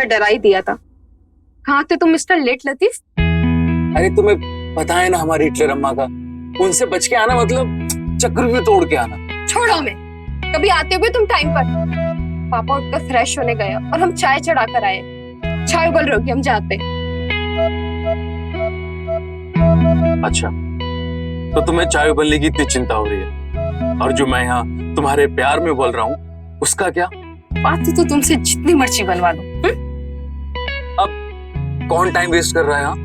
तुम्हें डरा ही दिया था। कहाँ थे तुम मिस्टर लेट लतीफ? अरे तुम्हें पता है ना हमारी हिटलर अम्मा का, उनसे बच के आना मतलब चक्रव्यूह तोड़ के आना। छोड़ो मैं, कभी आते हुए तुम टाइम पर। पापा उठकर फ्रेश होने गए और हम चाय चढ़ा कर आए। चाय उबल रही, हम जाते। अच्छा, तो तुम्हें चाय उबलने की इतनी चिंता हो रही है, और जो मैं यहाँ तुम्हारे प्यार में बोल रहा हूँ उसका क्या? बात तो तुमसे जितनी मर्जी बनवा दो। अब कौन टाइम वेस्ट कर रहा है यहाँ?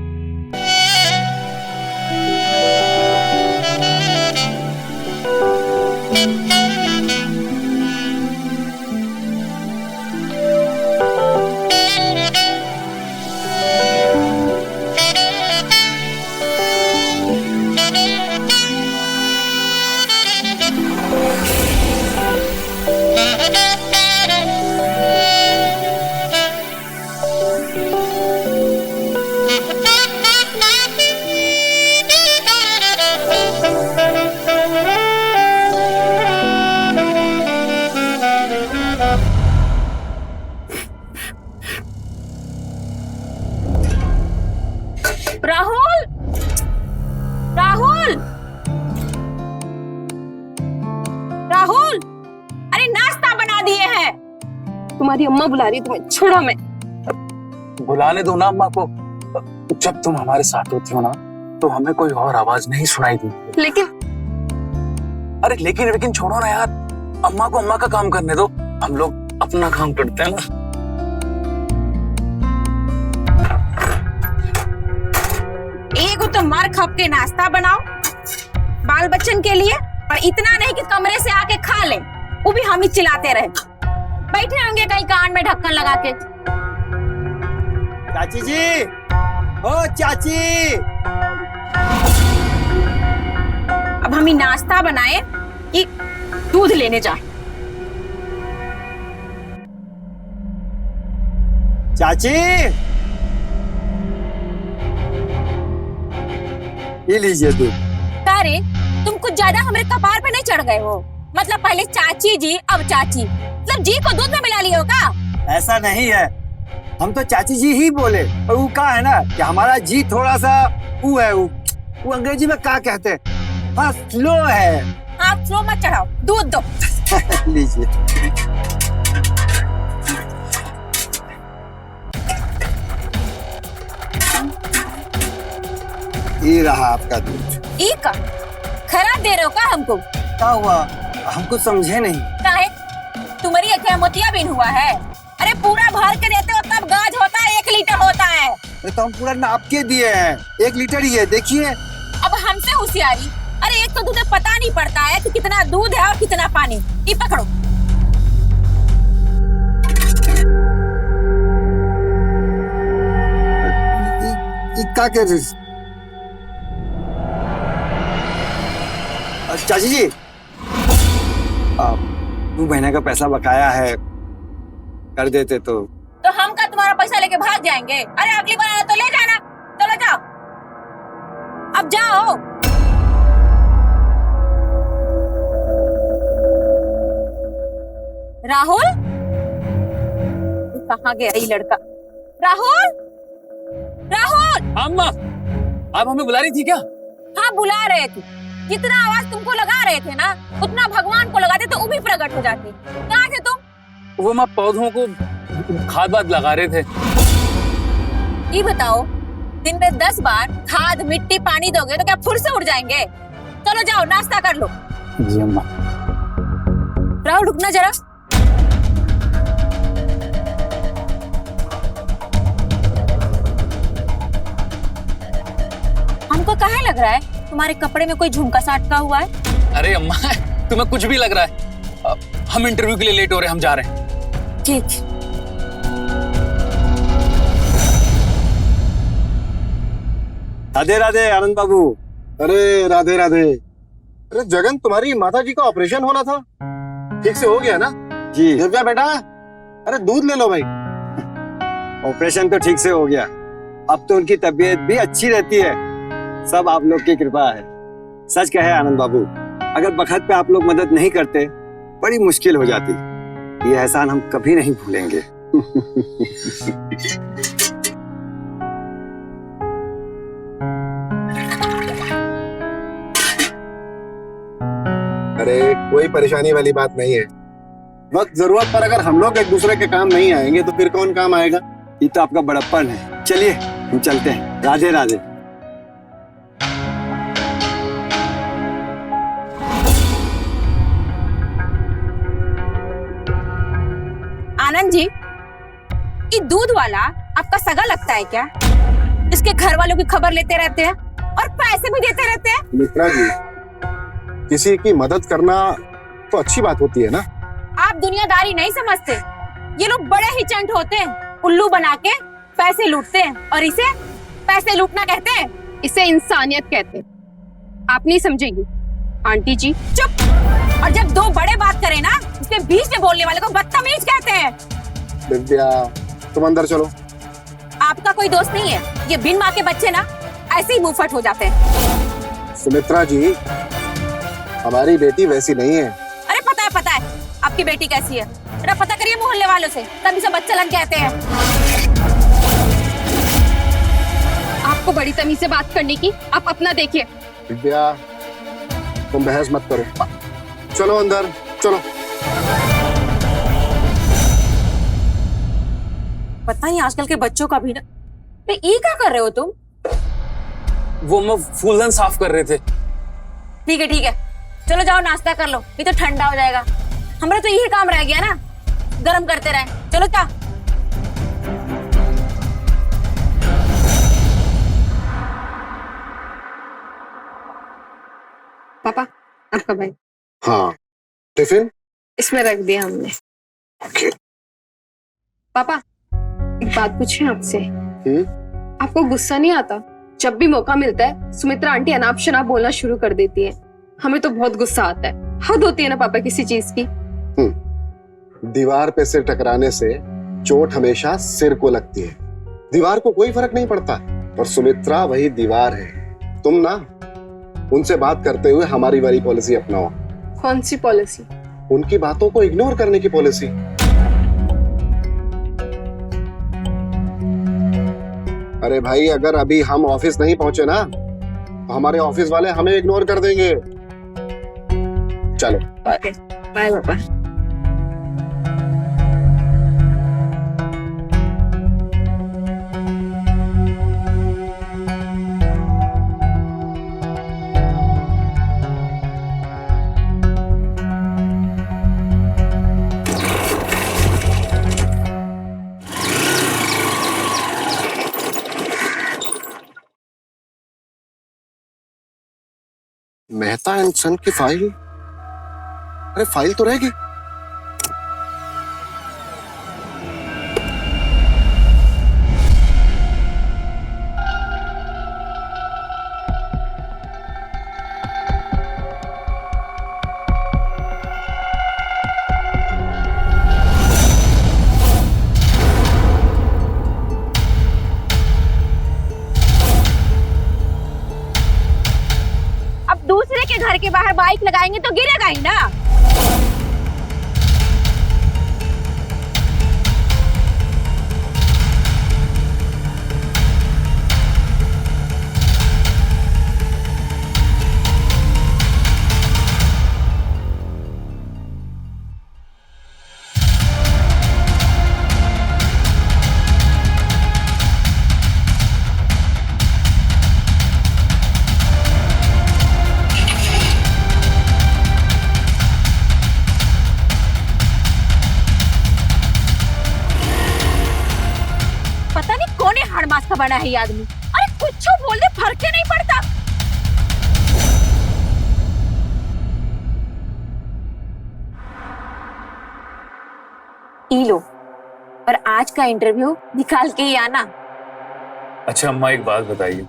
राहुल, राहुल, राहुल, अरे नाश्ता बना दिए हैं। तुम्हारी अम्मा बुला रही है तुम्हें, छोड़ो मैं। बुलाने दो ना अम्मा को। जब तुम हमारे साथ होती हो ना तो हमें कोई और आवाज नहीं सुनाई देती। अरे लेकिन छोड़ो ना यार, अम्मा को अम्मा का काम करने दो, हम लोग अपना काम करते हैं ना। एक तो मार खप के नाश्ता बनाओ बाल बच्चन के लिए, और इतना नहीं कि कमरे से आके खा ले, वो भी हम ही चिल्लाते रहे। बैठे होंगे कहीं कान में ढक्कन लगा के। चाची जी, ओ चाची। अब हम ही नाश्ता बनाए कि दूध लेने जाए? चाची, ये लीजिए दूध। अरे तुम कुछ ज्यादा हमारे कपार पे नहीं चढ़ गए हो? मतलब पहले चाची जी, अब चाची, मतलब जी को दूध में मिला लिए हो का? ऐसा नहीं है, हम तो चाची जी ही बोले, और वो का है ना कि हमारा जी थोड़ा सा वो है, वो अंग्रेजी में क्या कहते हैं, हाँ स्लो है। आप स्लो मत चढ़ाओ, दूध दो। लीजिए। ये रहा आपका दूध। ई का खराब दे रहे हो का हमको? क्या हुआ, हम कुछ समझे नहीं। काहे? तुम्हारी अखियां मोतियाबिंद हुआ है? अरे पूरा भर के देते हो तब गाज होता है, 1 लीटर होता है। अरे तो हम पूरा नाप के दिए हैं, 1 लीटर ही है, देखिए। अब हमसे होशियारी? अरे एक तो तुझे पता नहीं पड़ता है कि कितना दूध है और कितना पानी। ये पकड़ो। क्या कह रही? चाची जी, 2 महीने का पैसा बकाया है, कर देते तो हम का तुम्हारा पैसा लेके भाग जाएंगे? अरे अगली बार आना तो ले जाना। चलो जाओ, अब जाओ। राहुल, कहाँ गया ये लड़का? राहुल, राहुल। अम्मा, आप हमें बुला रही थी क्या? हाँ बुला रहे थे। जितना आवाज तुमको लगा रहे थे ना, उतना भगवान को लगाते तो वो भी प्रकट हो जाते। कहाँ थे तुम? वो माँ पौधों को खाद वाद लगा रहे थे। ये बताओ, दिन में 10 बार खाद मिट्टी पानी दोगे तो क्या फुर से उड़ जाएंगे? चलो जाओ नाश्ता कर लो। जी अम्मा। राहुल रुकना जरा। हमको कहाँ लग रहा है तुम्हारे कपड़े में कोई झुमका सा अटका हुआ है? अरे अम्मा, तुम्हें कुछ भी लग रहा है। हम इंटरव्यू के लिए लेट हो रहे हैं, हम जा रहे हैं। ठीक। राधे राधे आनंद बाबू। अरे राधे राधे। अरे जगन, तुम्हारी माता जी का ऑपरेशन होना था, ठीक से हो गया ना? जी। दिव्या बेटा, अरे दूध ले लो भाई। ऑपरेशन तो ठीक से हो गया, अब तो उनकी तबीयत भी अच्छी रहती है, सब आप लोग की कृपा है। सच कहे आनंद बाबू, अगर बखत पे आप लोग मदद नहीं करते बड़ी मुश्किल हो जाती। ये एहसान हम कभी नहीं भूलेंगे। अरे कोई परेशानी वाली बात नहीं है। वक्त जरूरत पर अगर हम लोग एक दूसरे के काम नहीं आएंगे तो फिर कौन काम आएगा? ये तो आपका बड़प्पन है। चलिए हम चलते हैं। राधे राधे। आनंद जी, ये दूध वाला आपका सगा लगता है क्या? इसके घर वालों की खबर लेते रहते हैं और पैसे भी देते रहते हैं। मित्रा जी, किसी की मदद करना तो अच्छी बात होती है ना। आप दुनियादारी नहीं समझते। ये लोग बड़े ही चंट होते हैं, उल्लू बना के पैसे लूटते हैं और इसे पैसे लूटना कहते हैं। इसे इंसानियत कहते हैं। आप नहीं समझेंगी आंटी जी। चुप। और जब दो बड़े बात करें ना, उसके बीच में बोलने वाले को बदतमीज कहते हैं। दिव्या, तुम अंदर चलो। आपका कोई दोस्त नहीं है। ये बिन माँ के बच्चे ना ऐसे ही मुंहफट हो जाते हैं। सुमित्रा जी, हमारी बेटी वैसी नहीं है। अरे पता है आपकी बेटी कैसी है। जरा पता करिए मोहल्ले वालों से, तभी सब बच्चा लग कहते हैं। आपको बड़ी तमीज से बात करने की, आप अपना देखिए। दिव्या, तुम बहस मत करो। चलो अंदर चलो। पता नहीं आजकल के बच्चों का भी ना। ये क्या कर रहे हो तुम? वो मैं फूलदान साफ कर रहे थे। ठीक है, चलो जाओ नाश्ता कर लो, ये तो ठंडा हो जाएगा। हमारा तो यही काम रह गया ना, गरम करते रहे। चलो क्या? पापा, आपका भाई। हाँ, टिफिन इसमें रख दिया हमने। ओके। पापा, एक बात पूछे आपसे। आपको गुस्सा नहीं आता? जब भी मौका मिलता है सुमित्रा आंटी अनाप शनाप बोलना शुरू कर देती है। हमें तो बहुत गुस्सा आता है। हद होती है ना पापा किसी चीज की। दीवार पे सिर टकराने से चोट हमेशा सिर को लगती है। दीवार को कोई फर्क नहीं पड़ता। और सुमित्रा वही दीवार है। तुम ना उनसे बात करते हुए हमारी वाली पॉलिसी अपनाओ। कौन सी पॉलिसी? उनकी बातों को इग्नोर करने की पॉलिसी। अरे भाई, अगर अभी हम ऑफिस नहीं पहुंचे ना तो हमारे ऑफिस वाले हमें इग्नोर कर देंगे। चलो बाय पापा। मेहता एंड सन की फाइल। अरे फाइल तो रहेगी। अब दूसरे के घर के बाहर बाइक लगाएंगे तो गिरेगा ही ना। पता नहीं कौन हड़मास का बना है ये आदमी। अरे कुछ बोल दे, फर्क ही नहीं पड़ता। ई लो, और आज का इंटरव्यू निकाल के ही आना। अच्छा अम्मा, एक बात बताइए,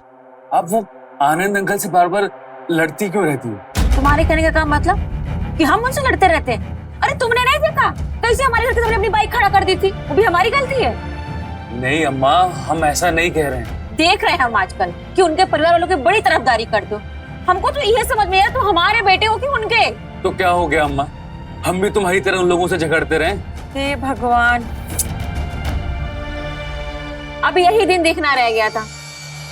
आप वो आनंद अंकल से बार बार लड़ती क्यों रहती हो? तुम्हारे कहने का काम मतलब कि हम उनसे लड़ते रहते हैं? अरे तुमने नहीं देखा कैसे हमारे घर के सामने अपनी बाइक खड़ा कर दी थी? वो भी हमारी गलती है। नहीं अम्मा, हम ऐसा नहीं कह रहे हैं। देख रहे हैं हम आजकल कि उनके परिवार वालों की बड़ी तरफदारी कर दो। हमको तो यह समझ में आया तो हमारे बेटे हो कि उनके। तो क्या हो गया अम्मा, हम भी तुम्हारी तरह उन लोगों से झगड़ते रहे? हे भगवान। अब यही दिन देखना रह गया था।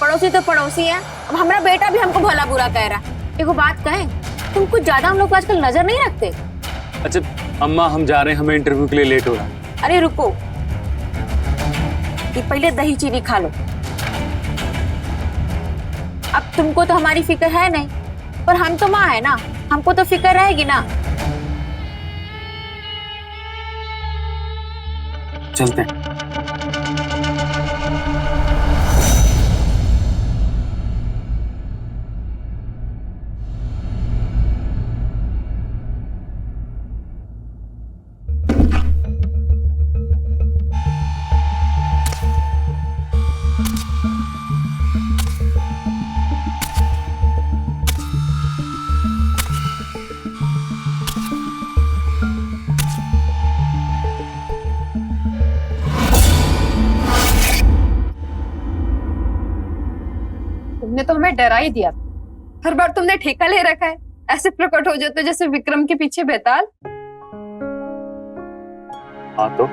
पड़ोसी तो पड़ोसी है, अब हमारा बेटा भी हमको भला बुरा कह रहा। एगो बात कहें, तुम कुछ ज्यादा हम लोग को आजकल नजर नहीं रखते? अच्छा अम्मा हम जा रहे हैं, हमें इंटरव्यू के लिए लेट हो रहा है। अरे रुको, ये पहले दही चीनी खा लो। अब तुमको तो हमारी फिक्र है नहीं, पर हम तो माँ है ना, हमको तो फिक्र रहेगी ना। चलते हैं। तुमने तो हमें डरा ही दिया। हर बार तुमने ठेका ले रखा है, ऐसे प्रकट हो जाते जैसे विक्रम के पीछे बेताल। हाँ तो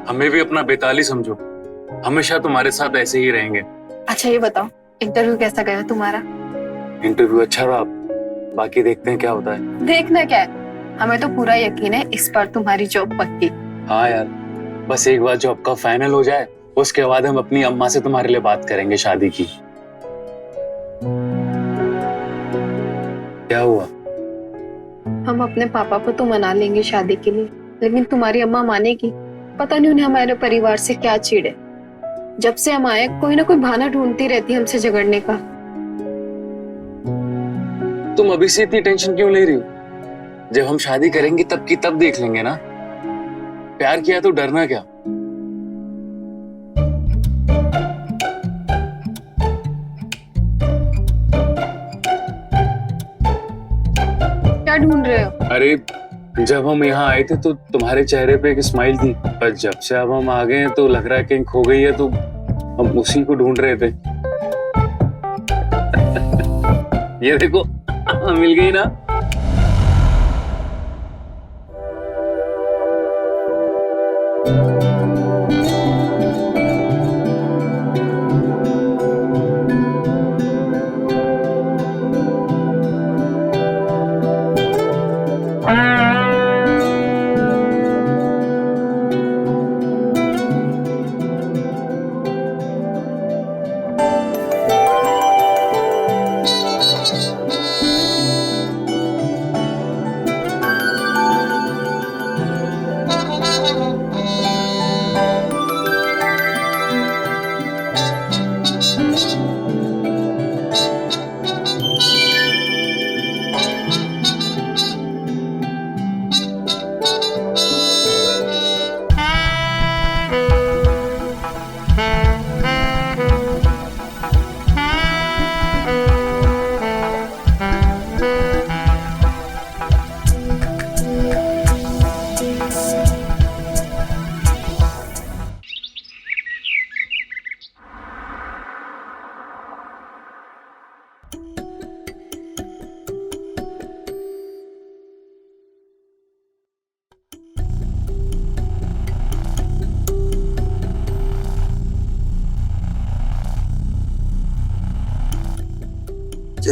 हमें भी अपना बेताल ही समझो, हमेशा तुम्हारे साथ ऐसे ही रहेंगे। अच्छा ये बताओ, इंटरव्यू कैसा गया तुम्हारा? इंटरव्यू अच्छा रहा, बाकी देखते हैं क्या होता है। देखना क्या है, हमें तो पूरा यकीन है इस बार तुम्हारी जॉब पक्की। हाँ यार, बस एक बार जॉब का फाइनल हो जाए, उसके बाद हम अपनी अम्मा से तुम्हारे लिए बात करेंगे शादी की। क्या हुआ? हम अपने पापा को तो मना लेंगे शादी के लिए, लेकिन तुम्हारी अम्मा मानेगी? पता नहीं उन्हें हमारे परिवार से क्या चिढ़ है। जब से हम आए कोई ना कोई बहाना ढूंढती रहती है हमसे झगड़ने का। तुम अभी से इतनी टेंशन क्यों ले रही हो? जब हम शादी करेंगे तब की तब देख लेंगे ना। प्यार किया तो डरना क्या? क्या ढूंढ रहे हो? अरे जब हम यहाँ आए थे तो तुम्हारे चेहरे पे एक स्माइल थी, पर जब से अब हम आ गए हैं तो लग रहा है कहीं खो गई है, तो हम उसी को ढूंढ रहे थे। ये देखो मिल गई ना।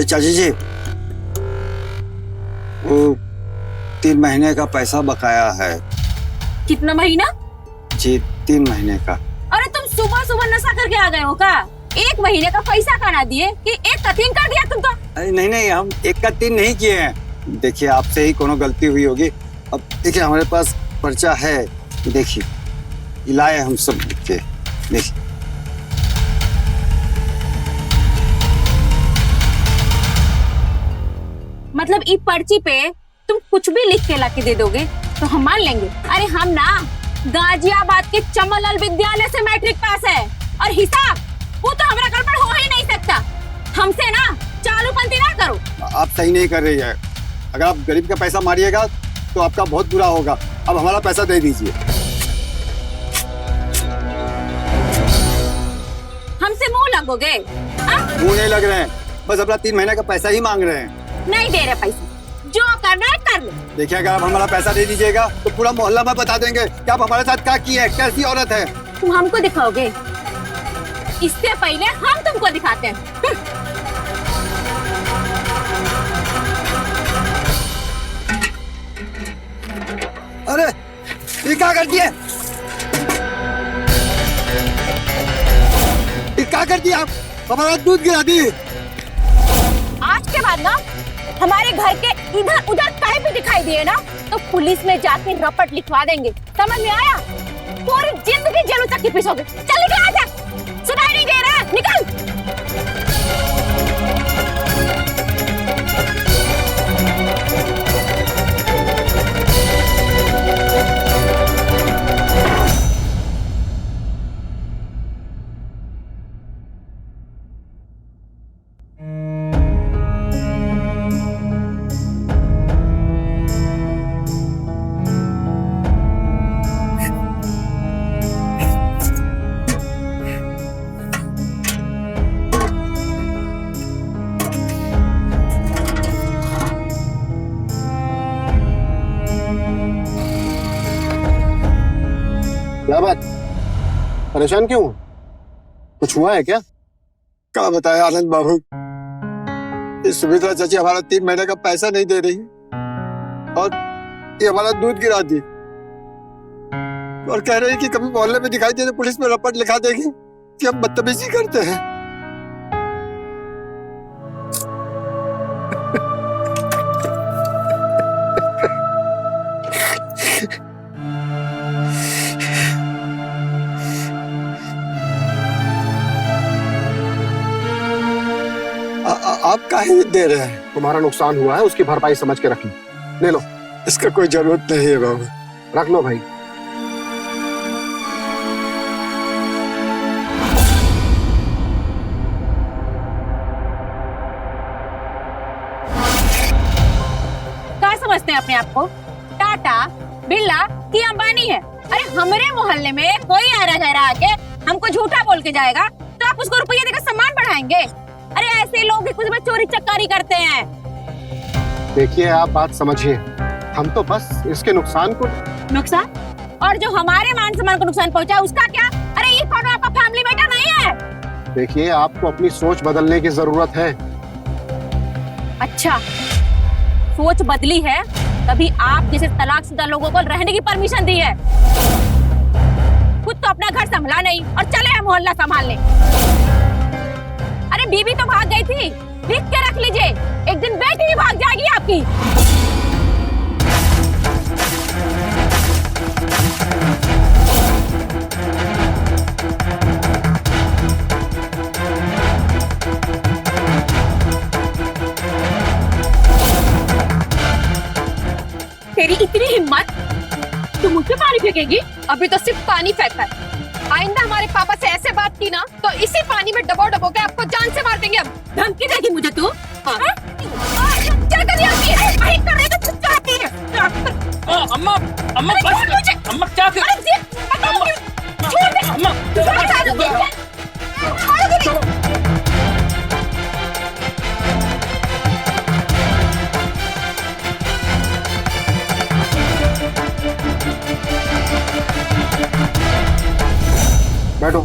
चाची जी, वो 3 महीने का पैसा बकाया है। कितना महीना? जी 3 महीने का। अरे तुम सुबह सुबह नशा करके आ गए हो का? 1 महीने का पैसा कहाँ दिए कि 1 का 3 कर दिया तुम तो? अरे नहीं नहीं, हम 1 का 3 नहीं किए हैं। देखिए आपसे ही कोनो गलती हुई होगी। अब देखिए हमारे पास पर्चा है, देखिए लाए हम सब लिख के, देखिए। मतलब ई पर्ची पे तुम कुछ भी लिख के लाके दे दोगे तो हम मान लेंगे? अरे हम ना गाजियाबाद के चमनलाल विद्यालय से मैट्रिक पास है, और हिसाब वो तो हमारा गड़बड़ हो ही नहीं सकता। हमसे ना चालूपंती ना करो। आप सही नहीं कर रही है। अगर आप गरीब का पैसा मारिएगा तो आपका बहुत बुरा होगा। अब हमारा पैसा दे दीजिए। हमसे मुंह लगोगे? मुंह नहीं लग रहे हैं, बस अपना 3 महीने का पैसा ही मांग रहे हैं। नहीं दे रहे पैसा, जो कर करना है कर लो। देखिए अगर आप हमारा पैसा दे दीजिएगा तो पूरा मोहल्ला में बता देंगे कि आप हमारे साथ क्या किए हैं, कैसी औरत है। तुम हमको दिखाओगे, इससे पहले हम तुमको दिखाते हैं। अरे ये क्या कर दिए, ये क्या कर दिया आप, हमारा दूध गिरा दिए। आज के बाद ना हमारे घर के इधर उधर कहीं भी दिखाई दिए ना तो पुलिस में जाके रपट लिखवा देंगे, समझ में आया? पूरी जिंदगी जेल तक की पीसोगे। चल निकल, आजा, सुनाई नहीं दे रहा, निकल। क्या बात, परेशान क्यों? कुछ हुआ है क्या? क्या बताए आनंद बाबू, इस सुमित्रा चाची हमारा 3 महीने का पैसा नहीं दे रही और ये हमारा दूध गिरा दी और कह रही कि कभी मोहल्ले में दिखाई दे तो पुलिस में रपट लिखा देगी कि हम बदतमीजी करते हैं। आप काहे दे रहे हैं? तुम्हारा नुकसान हुआ है, उसकी भरपाई समझ के रख लो। ले लो। इसका कोई जरूरत नहीं है बाबू। रख लो भाई। क्या समझते हैं अपने आप को? टाटा, बिरला की अंबानी है? अरे हमारे मोहल्ले में कोई आरा गहरा आके हमको झूठा बोल के जाएगा तो आप उसको रुपये देकर सम्मान बढ़ाएंगे? अरे ऐसे लोग भी कुछ में चोरी चक्कारी करते हैं। देखिए आप बात समझिए, हम तो बस इसके नुकसान को। नुकसान? और जो हमारे मान सम्मान को नुकसान पहुंचा उसका क्या? अरे ये कौन आपका फैमिली मैटर नहीं है? देखिए आपको अपनी सोच बदलने की जरूरत है। अच्छा, सोच बदली है तभी आप जैसे तलाकशुदा लोगों को रहने की परमिशन दी है। खुद तो अपना घर संभला नहीं और चले हैं मोहल्ला संभालने। अरे बीबी तो भाग गई थी, लिख के रख लीजिए, एक दिन बेटी भी भाग जाएगी आपकी। तेरी इतनी हिम्मत, तू मुझे पानी फेंकेगी? अभी तो सिर्फ पानी फेंका है, आइंदा हमारे पापा से ऐसे बात की ना तो इसी पानी में डबो डबो के आपको जान से मार देंगे हम। धमकी देगी मुझे तू? हाँ। क्या कर रही है? वही कर रही है तो चुप जाती है। अम्मा अम्मा बस, अम्मा क्या कर, छोड़ दे अम्मा बैठो।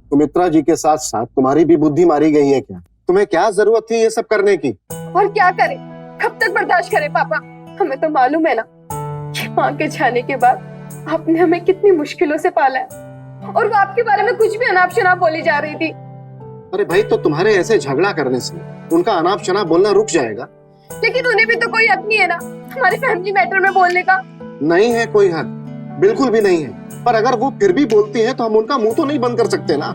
सुमित्रा जी के साथ साथ तुम्हारी भी बुद्धि मारी गई है क्या? तुम्हें क्या जरूरत थी ये सब करने की? और क्या करें, कब तक बर्दाश्त करें पापा? हमें तो मालूम है ना कि माँ के जाने के बाद आपने हमें कितनी मुश्किलों से पाला है और वो आपके बारे में कुछ भी अनाप शनाप बोली जा रही थी। अरे भाई, तो तुम्हारे ऐसे झगड़ा करने से उनका अनाप शनाप बोलना रुक जाएगा? लेकिन उन्हें भी तो कोई हक नहीं है ना हमारे फैमिली मैटर में बोलने का। नहीं है कोई हक, बिल्कुल भी नहीं है। पर अगर वो फिर भी बोलती है तो हम उनका मुंह तो नहीं बंद कर सकते ना।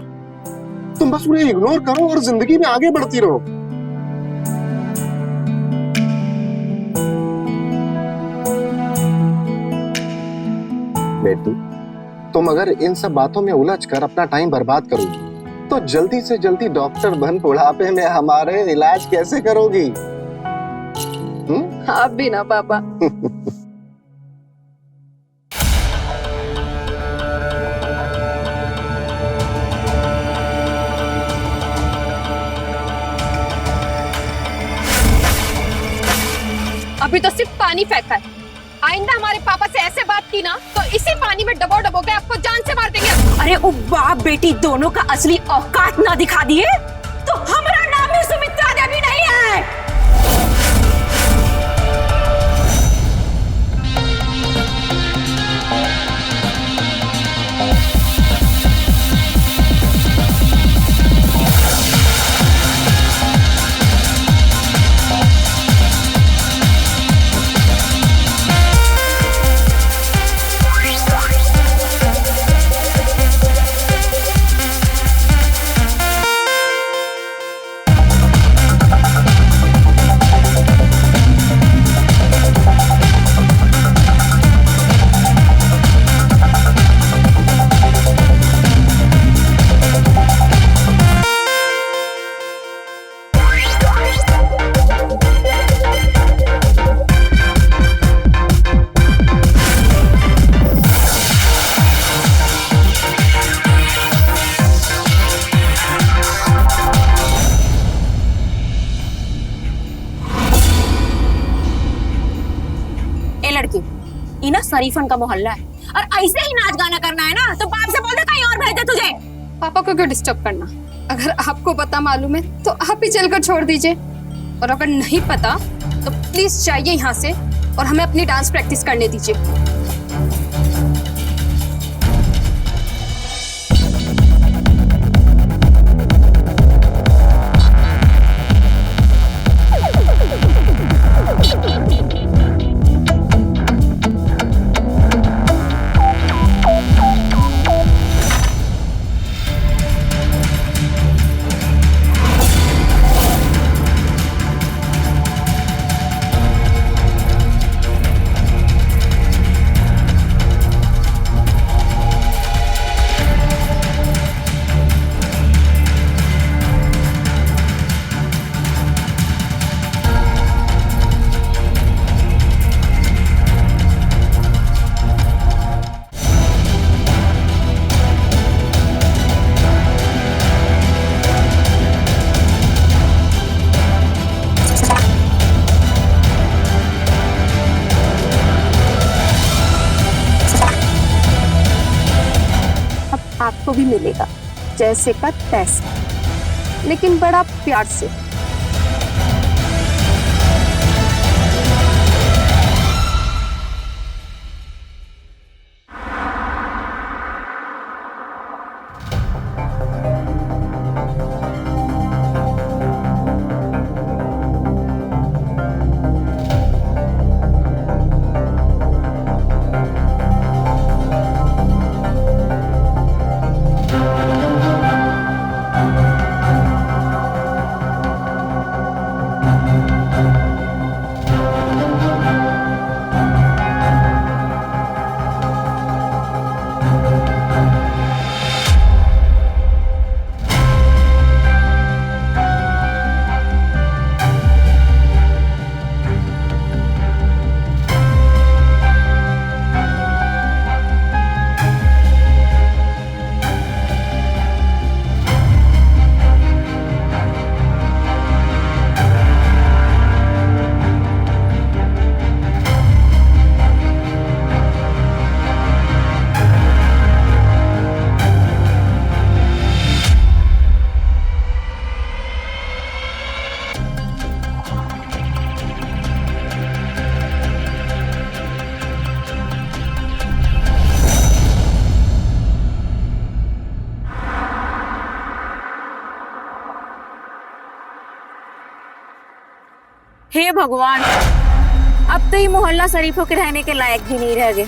तुम बस उन्हें इग्नोर करो और जिंदगी में आगे बढ़ती रहो। बेटी, तुम अगर इन सब बातों में उलझ कर अपना टाइम बर्बाद करोगी तो जल्दी से जल्दी डॉक्टर बन बुढ़ापे में हमारे इलाज कैसे करोगी? आप भी ना पापा। अभी तो सिर्फ पानी फेंका है। आइंदा हमारे पापा से ऐसे बात की ना तो इसी पानी में डबो डबो के आपको जान से मार देंगे। अरे वो बाप बेटी दोनों का असली औकात ना दिखा दिए तो हमारा नाम ही सुमित्रा देवी नहीं है। इना शरीफन का मोहल्ला है और ऐसे ही नाच गाना करना है ना तो बाप से बोल दे कहीं और भेज दे तुझे। पापा को क्यों डिस्टर्ब करना? अगर आपको पता मालूम है तो आप ही चलकर छोड़ दीजिए, और अगर नहीं पता तो प्लीज जाइए यहाँ से और हमें अपनी डांस प्रैक्टिस करने दीजिए। आपको भी मिलेगा जैसे का तैसे, लेकिन बड़ा प्यार से। हे भगवान, अब तो ये मोहल्ला शरीफों के रहने के लायक भी नहीं रह गए।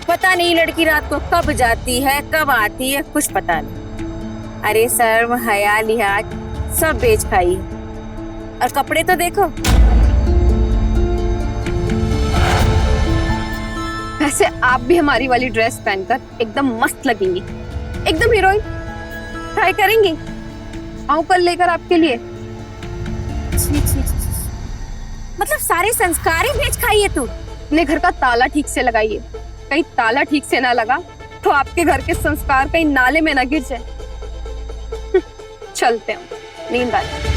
पता नहीं लड़की रात को कब जाती है कब आती है, कुछ पता नहीं। अरे शर्म हया लिहाज सब बेच खाई है। और कपड़े तो देखो। वैसे आप भी हमारी वाली ड्रेस पहनकर एकदम मस्त लगेंगी, एकदम हीरोइन। ट्राई करेंगी? आऊं कल लेकर आपके लिए। छी, छी, छी। मतलब सारे संस्कार ही बेच खाई है तू। अपने घर का ताला ठीक से लगाइए, कहीं ताला ठीक से ना लगा तो आपके घर के संस्कार कहीं नाले में ना गिर जाए। चलते हैं, नींद आ रही।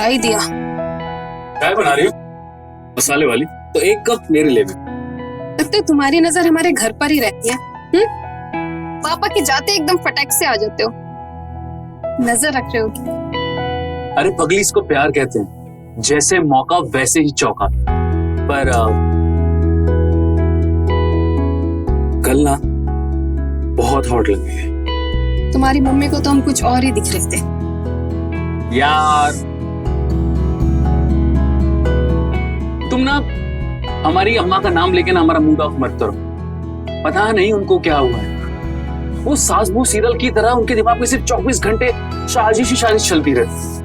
ही दिया। चाय बना रही हो मसाले वाली? तो एक कप मेरे लिए भी। लगता है तुम्हारी नजर हमारे घर पर ही रहती है। पापा के जाते एकदम फटाक से आ जाते हो, नजर रख रहे हो। अरे पगली, इसको प्यार कहते हैं, जैसे मौका वैसे ही चौका। पर कल ना बहुत हॉट लग रही है। तुम्हारी मम्मी को तो हम कुछ और ही दिख रहे थे यार। तुम ना हमारी अम्मा का नाम लेके ना हमारा मूड ऑफ मत करो। पता नहीं उनको क्या हुआ है, वो सास बहू सीरियल की तरह उनके दिमाग में सिर्फ 24 घंटे साजिश ही साजिश चलती रहती।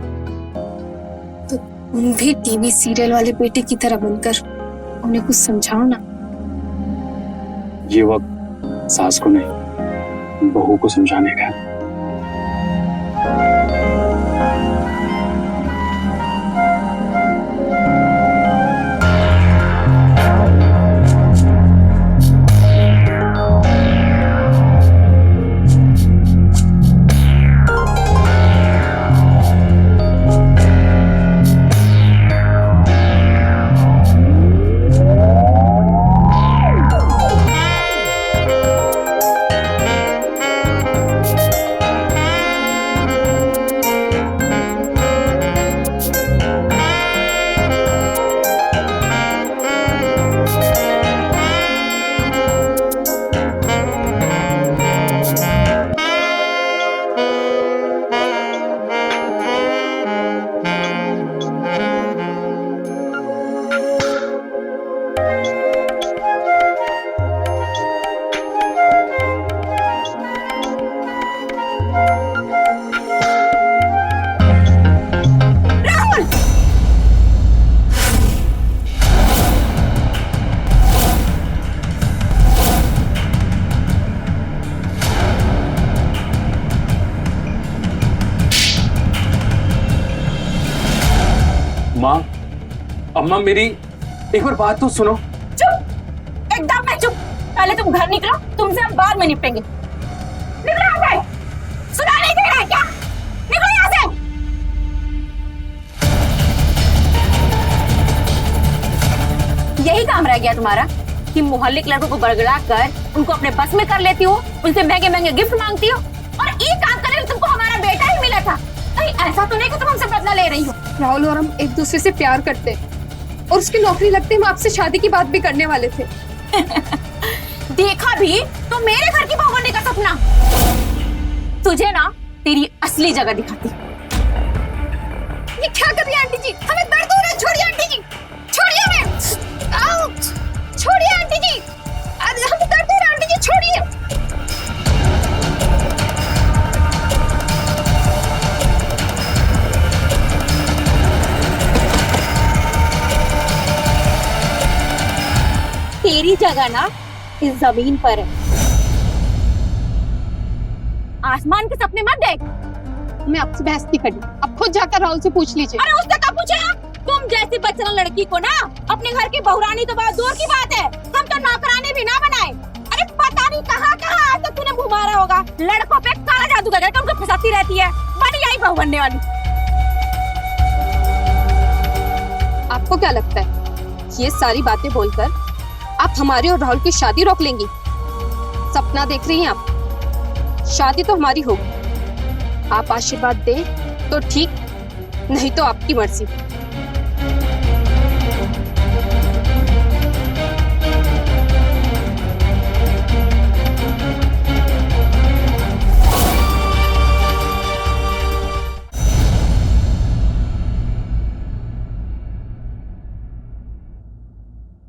तो तुम भी टीवी सीरियल वाले बेटे की तरह बनकर उन्हें कुछ समझाओ ना। ये वक्त सास को नहीं, बहू को समझाने का है। माँ, अम्मा मेरी एक बार बात तो सुनो। चुप, एकदम मैं चुप। पहले तुम घर निकलो, तुमसे हम बाद में निपटेंगे। निकलो यहाँ से। सुना नहीं दे रहा है क्या? निकलो यहाँ से। यही काम रह गया तुम्हारा कि मोहल्ले के लड़कों को बरगड़ा कर उनको अपने बस में कर लेती हो, उनसे महंगे महंगे गिफ्ट मांगती हो, और एक काम करने तुमको हमारा बेटा ही मिला था। कहीं ऐसा तो नहीं कि तुम हमसे बदला ले रही हो? राहुल और हम एक दूसरे से प्यार करते और उसकी नौकरी लगते हम आपसे शादी की बात भी करने वाले थे। देखा भी तो मेरे घर की बहू बनने का सपना। तुझे ना तेरी असली जगह दिखाती। ये क्या कर रही है आंटी जी? हमें दर्द हो रहा है। छोड़िए आंटी जी, छोड़िए हमें। आओ, छोड़िए आंटी जी, हमें दर्द हो रहा है आंटी जी, छोड़िए। तेरी जगह ना इस जमीन पर है। आसमान के सपने मत देख। मैं आपसे बहस नहीं करनी, अब खुद जाकर राहुल से पूछ लीजिए। अरे उससे कब पूछेगा? तुम जैसी बच्चन लड़की को ना अपने घर की बहुरानी तो बहुत दूर की बात है, हम तो नौकरानी भी ना बनाए। अरे पता नहीं कहाँ कहाँ आज तक तूने घुमारा होगा। लड़कों पे काला जादू करके उनको फंसाती रहती है। बड़ी आई बहू बनने वाली। आपको क्या लगता है ये सारी बातें बोलकर आप हमारे और राहुल की शादी रोक लेंगी? सपना देख रही हैं आप? शादी तो हमारी होगी। आप आशीर्वाद दें तो ठीक, नहीं तो आपकी मर्जी।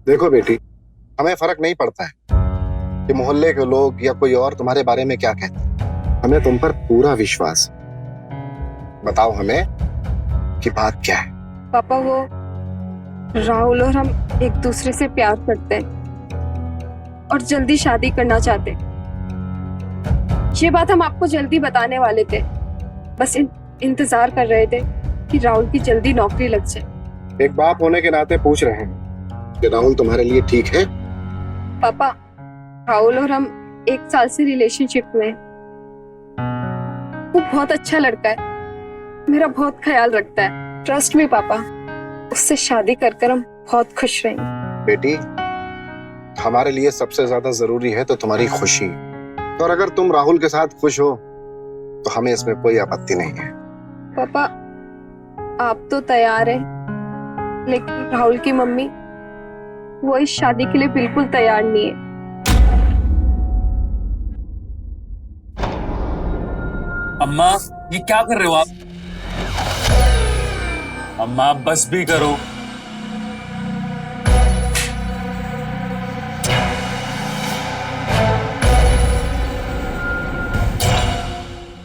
देखो बेटी, हमें फर्क नहीं पड़ता है कि मोहल्ले के लोग या कोई और तुम्हारे बारे में क्या कहते हैं। हमें तुम पर पूरा विश्वास। बताओ हमें कि बात क्या है। पापा, वो राहुल और हम एक दूसरे से प्यार करते हैं और जल्दी शादी करना चाहते हैं। ये बात हम आपको जल्दी बताने वाले थे, बस इंतजार कर रहे थे कि राहुल की जल्दी नौकरी लग जाए। एक बाप होने के नाते पूछ रहे हैं कि राहुल तुम्हारे लिए ठीक है? पापा, राहुल और हम 1 साल से रिलेशनशिप में हैं। वो बहुत अच्छा लड़का है, मेरा बहुत ख्याल रखता है। ट्रस्ट मी पापा, उससे शादी कर कर हम बहुत खुश रहेंगे। बेटी, हमारे लिए सबसे ज्यादा जरूरी है तो तुम्हारी खुशी, और अगर तुम राहुल के साथ खुश हो तो हमें इसमें कोई आपत्ति नहीं है। पापा आप तो तैयार है, लेकिन राहुल की मम्मी वो इस शादी के लिए बिल्कुल तैयार नहीं है। अम्मा ये क्या कर रहे हो आप? अम्मा आप बस भी करो।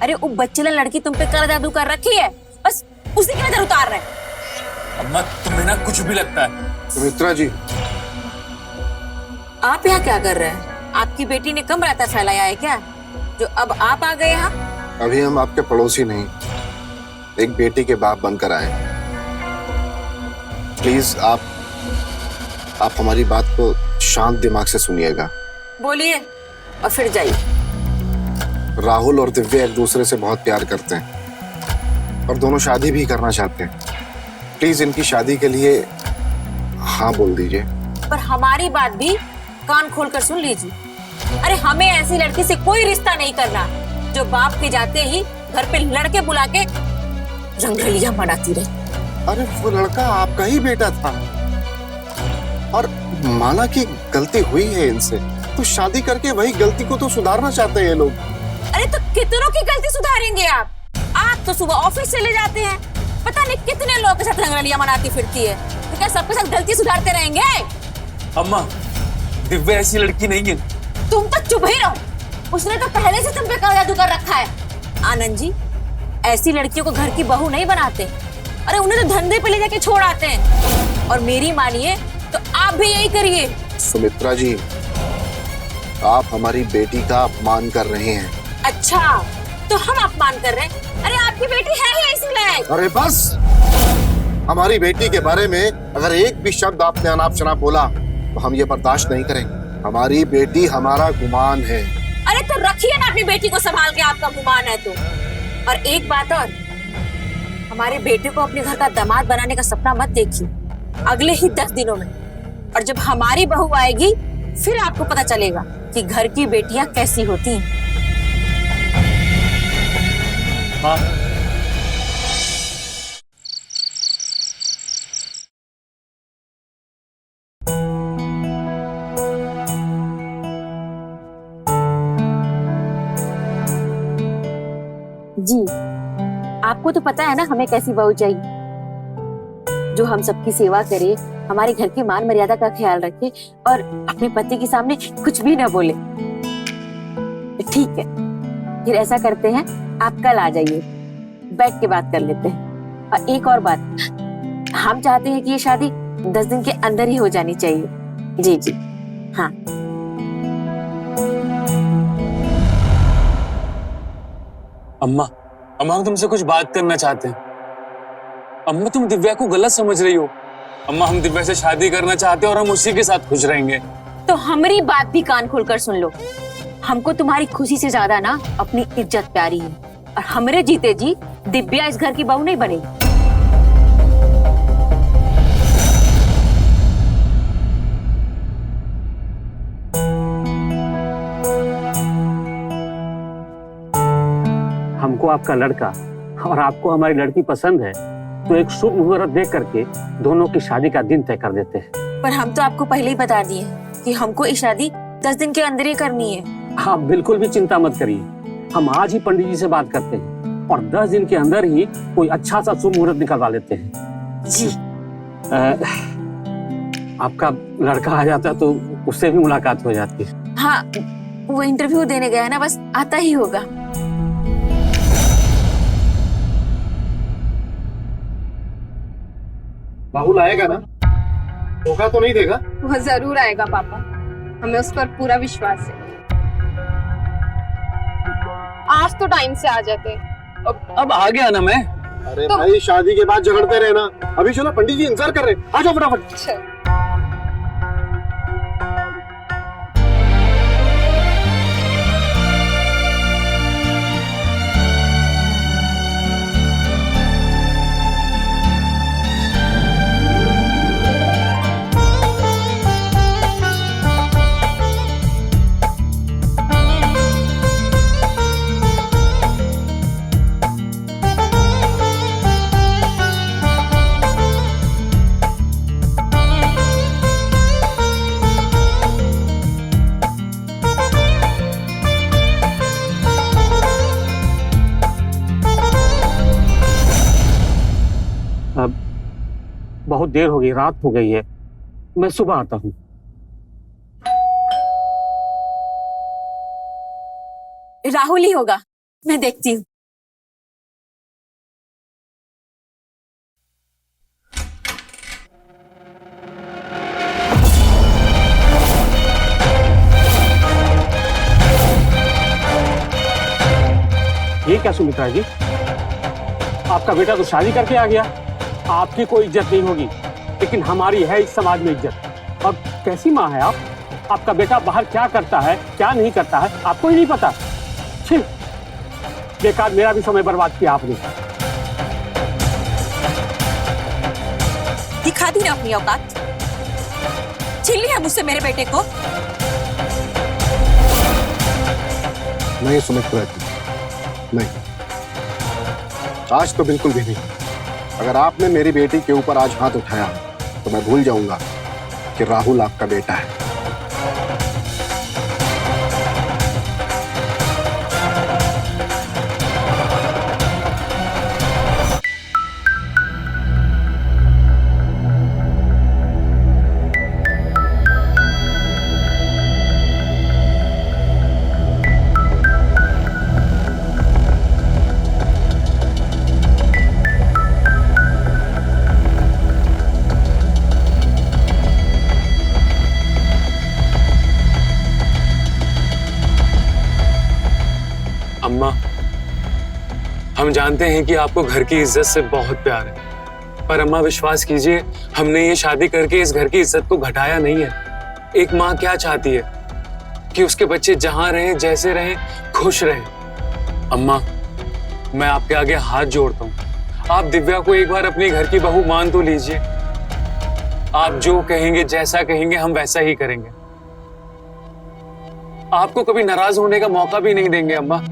अरे वो बच्चेला लड़की तुम पे कर जादू कर रखी है, बस उसी की नजर उतार रहे। अम्मा तुम्हें ना कुछ भी लगता है। सुमित्रा जी, आप यहाँ क्या कर रहे हैं? आपकी बेटी ने कम रायता फैलाया है क्या, जो अब आप आ गए यहाँ? अभी हम आपके पड़ोसी नहीं, एक बेटी के बाप बनकर आए। प्लीज आप हमारी बात को शांत दिमाग से सुनिएगा। बोलिए और फिर जाइए। राहुल और दिव्या एक दूसरे से बहुत प्यार करते हैं और दोनों शादी भी करना चाहते हैं। प्लीज इनकी शादी के लिए हाँ बोल दीजिए। पर हमारी बात भी कान खोलकर सुन लीजिए। अरे हमें ऐसी लड़की से कोई रिश्ता नहीं करना जो बाप के जाते ही घर पे लड़के बुला के रंगरलिया मनाती रहे। अरे वो लड़का आपका ही बेटा था, और माना कि गलती हुई है इनसे, तो शादी करके वही गलती को तो सुधारना चाहते हैं ये लोग। अरे तो कितनों की गलती सुधारेंगे आप? आप तो सुबह ऑफिस चले जाते हैं, पता नहीं कितने लोगों के साथ रंगरलिया मनाती फिरती है, तो क्या सबके साथ गलती सुधारते रहेंगे? अम्मा दिव्या ऐसी लड़की नहीं है। तुम तो चुप ही रहो, उसने तो पहले से तुम पे काला जादू कर रखा है। आनंद जी, ऐसी लड़कियों को घर की बहू नहीं बनाते, अरे उन्हें तो धंधे पे ले जाके छोड़ आते हैं। और मेरी मानिए तो आप भी यही करिए। सुमित्रा जी, आप हमारी बेटी का अपमान कर रहे हैं। अच्छा तो हम अपमान कर रहे हैं? अरे आपकी बेटी है ही ऐसी लायक। अरे बस, हमारी बेटी के बारे में अगर एक भी शब्द आपने अनाप शनाप बोला तो हम ये बर्दाश्त नहीं करेंगे। हमारी बेटी हमारा गुमान है। अरे तो रखिए ना अपनी बेटी को संभाल के, आपका गुमान है तो। और एक बात और, हमारे बेटे को अपने घर का दामाद बनाने का सपना मत देखिए अगले ही 10 दिनों में। और जब हमारी बहू आएगी फिर आपको पता चलेगा कि घर की बेटियां कैसी होती हैं। हाँ जी, आपको तो पता है ना हमें कैसी बहू चाहिए, जो हम सबकी सेवा करे, हमारे घर की मान मर्यादा का ख्याल रखे और अपने पति के सामने कुछ भी ना बोले। ठीक है, फिर ऐसा करते हैं, आप कल आ जाइए, बैठ के बात कर लेते हैं। और एक और बात, हम चाहते हैं कि ये शादी 10 दिन के अंदर ही हो जानी चाहिए। जी जी हाँ। अम्मा, अम्मा हम तुमसे कुछ बात करना चाहते हैं। अम्मा तुम दिव्या को गलत समझ रही हो। अम्मा हम दिव्या से शादी करना चाहते हैं और हम उसी के साथ खुश रहेंगे। तो हमारी बात भी कान खोलकर सुन लो। हमको तुम्हारी खुशी से ज्यादा ना अपनी इज्जत प्यारी है, और हमरे जीते जी दिव्या इस घर की बहू नहीं बनेगी। हमको आपका लड़का और आपको हमारी लड़की पसंद है, तो एक शुभ मुहूर्त देख करके दोनों की शादी का दिन तय कर देते हैं। पर हम तो आपको पहले ही बता दिए कि हमको ये शादी 10 दिन के अंदर ही करनी है। आप बिल्कुल भी चिंता मत करिए, हम आज ही पंडित जी से बात करते हैं और 10 दिन के अंदर ही कोई अच्छा सा शुभ मुहूर्त निकलवा लेते हैं। जी आपका लड़का आ जाता तो उससे भी मुलाकात हो जाती है। हाँ, वो इंटरव्यू देने गया है ना, बस आता ही होगा। राहुल आएगा ना? धोखा तो नहीं देगा? वह जरूर आएगा पापा, हमें उस पर पूरा विश्वास है। आज तो टाइम से आ जाते। अब आ गया ना मैं। अरे भाई, शादी के बाद झगड़ते रहना। अभी चलो, पंडित जी इंतजार कर रहे हैं, आ जाओ फटाफट। अच्छा। बहुत देर हो गई, रात हो गई है, मैं सुबह आता हूँ। राहुल ही होगा, मैं देखती हूँ। ये क्या सुमित्रा जी, आपका बेटा तो शादी करके आ गया, आपकी कोई इज्जत नहीं होगी, लेकिन हमारी है इस समाज में इज्जत। और कैसी माँ है आप? आपका बेटा बाहर क्या करता है, क्या नहीं करता है, आपको ही नहीं पता। छी, बेकार मेरा भी समय बर्बाद किया आपने। दिखा दी ना अपनी औकात, छीन लिया मुझसे मेरे बेटे को। नहीं सुमित्रा जी, नहीं, आज तो बिल्कुल भी नहीं। अगर आपने मेरी बेटी के ऊपर आज हाथ उठाया तो मैं भूल जाऊंगा कि राहुल आपका बेटा है। अम्मा, हम जानते हैं कि आपको घर की इज्जत से बहुत प्यार है, पर अम्मा विश्वास कीजिए, हमने ये शादी करके इस घर की इज्जत को घटाया नहीं है। एक माँ क्या चाहती है कि उसके बच्चे जहां रहें, जैसे रहें, खुश रहें। अम्मा, मैं आपके आगे हाथ जोड़ता हूँ, आप दिव्या को एक बार अपने घर की बहू मान तो लीजिए। आप जो कहेंगे, जैसा कहेंगे, हम वैसा ही करेंगे। आपको कभी नाराज होने का मौका भी नहीं देंगे अम्मा।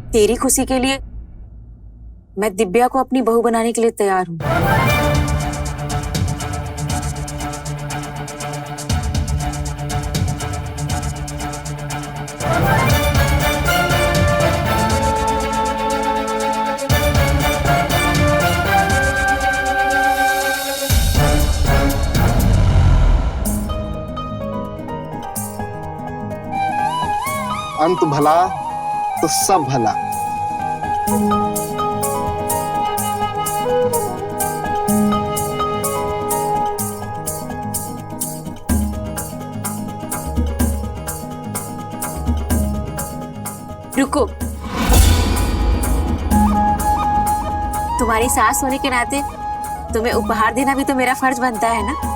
तेरी खुशी के लिए मैं दिव्या को अपनी बहू बनाने के लिए तैयार हूँ। अंत भला तो सब भला। रुको, तुम्हारी सास होने के नाते तुम्हें उपहार देना भी तो मेरा फर्ज बनता है ना।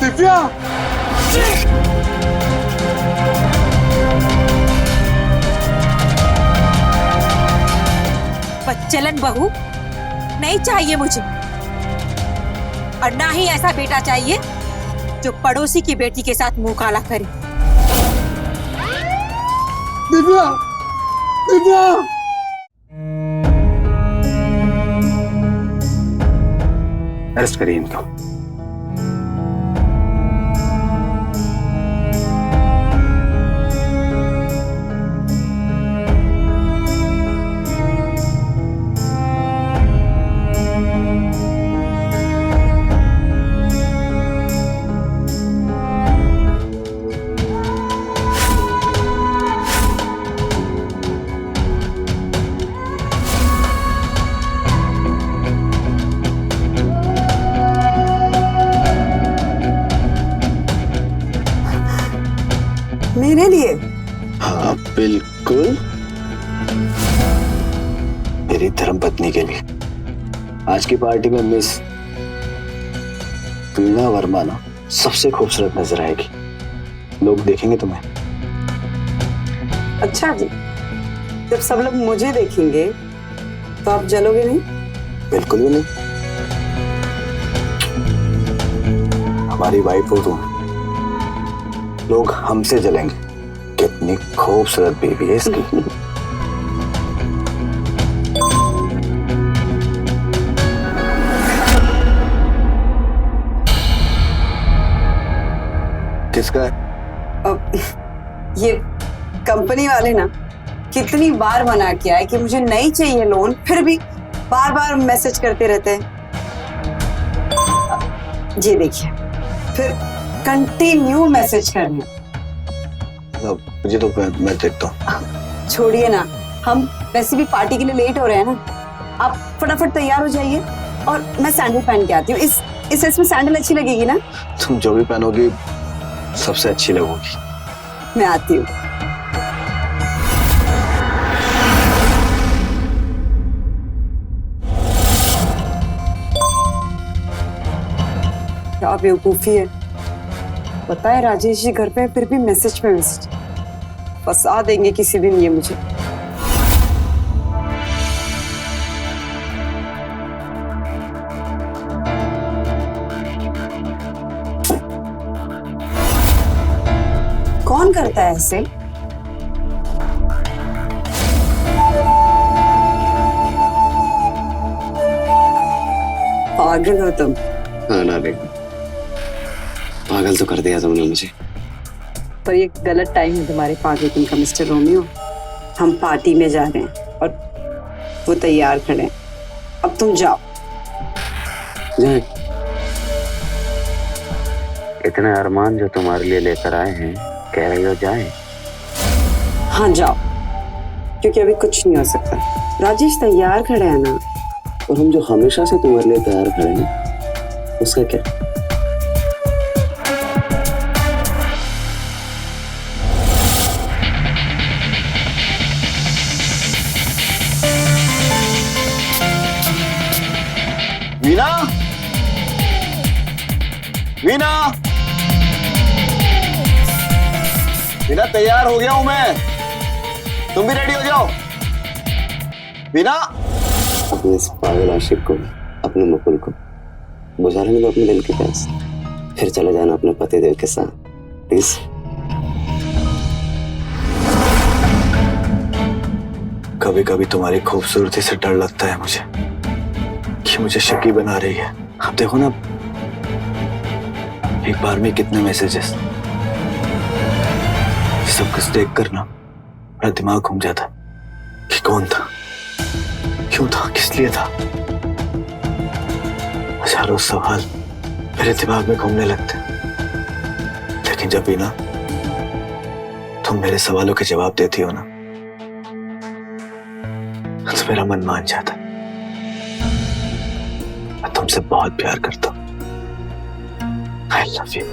दिव्या, बच्चलन बहू नहीं चाहिए मुझे, और ना ही ऐसा बेटा चाहिए जो पड़ोसी की बेटी के साथ मुंह काला करे। दिव्या, दिव्या। अरेस्ट करिए इनको। मेरे लिए? हाँ बिल्कुल, मेरी धर्मपत्नी के लिए। आज की पार्टी में मिस वीणा वर्मा ना सबसे खूबसूरत नजर आएगी, लोग देखेंगे तुम्हें। अच्छा जी, जब सब लोग मुझे देखेंगे तो आप जलोगे नहीं? बिल्कुल भी नहीं, हमारी वाइफ हो तुम, लोग हमसे जलेंगे। कितनी खूबसूरत बेबी है इसकी। किसका है? अब ये कंपनी वाले ना कितनी बार मना किया है कि मुझे नहीं चाहिए लोन, फिर भी बार बार मैसेज करते रहते हैं। ये देखिए, फिर कंटिन्यू मैसेज कर रहे हैं। मुझे तो मैं देखता हूँ। छोड़िए ना, हम वैसे भी पार्टी के लिए लेट हो रहे हैं ना, आप फटाफट तैयार हो जाइए और मैं सैंडल पहन के आती हूँ। इस ड्रेस में सैंडल अच्छी लगेगी ना? तुम जो भी पहनोगी सबसे अच्छी लगोगी। मैं आती हूँ। क्या बेवकूफी है, पता है राजेश जी घर पे, फिर भी मैसेज पे मैसेज। फंसा देंगे किसी दिन ये मुझे। कौन करता है ऐसे? पागल हो तुम। हाँ ना बेटा, पागल तो कर दिया तुमने मुझे। पर ये गलत टाइम है तुम्हारे पागलपन का मिस्टर रोमियो। हम पार्टी में जा रहे हैं और वो तैयार खड़े हैं। अब तुम जाओ। जाए। इतने अरमान जो तुम्हारे लिए लेकर आए हैं, कह रही हो जाए? हाँ जाओ, क्योंकि अभी कुछ नहीं हो सकता। राजेश तैयार खड़े हैं ना। और हम जो हमेशा से तुम्हारे लिए तैयार खड़े हैं, उसका क्या? वीणा, वीणा, वीणा तैयार हो गया हूं मैं, तुम भी रेडी हो जाओ। वीणा, अपने इस पागल आशिक को, अपने मुकुल को बुझा लेने दो अपने दिल के प्यास, फिर चले जाना अपने पतिदेव के साथ, प्लीज। कभी कभी तुम्हारी खूबसूरती से डर लगता है मुझे कि मुझे शकी बना रही है। अब देखो ना, एक बार में कितने मैसेजेस, सब कुछ देख कर ना मेरा दिमाग घूम जाता कि कौन था, क्यों था, किस लिए था। हजारों सवाल मेरे दिमाग में घूमने लगते, लेकिन जब भी ना तुम मेरे सवालों के जवाब देती हो ना, तो मेरा मन मान जाता। मैं तुमसे बहुत प्यार करता हूँ। I love you.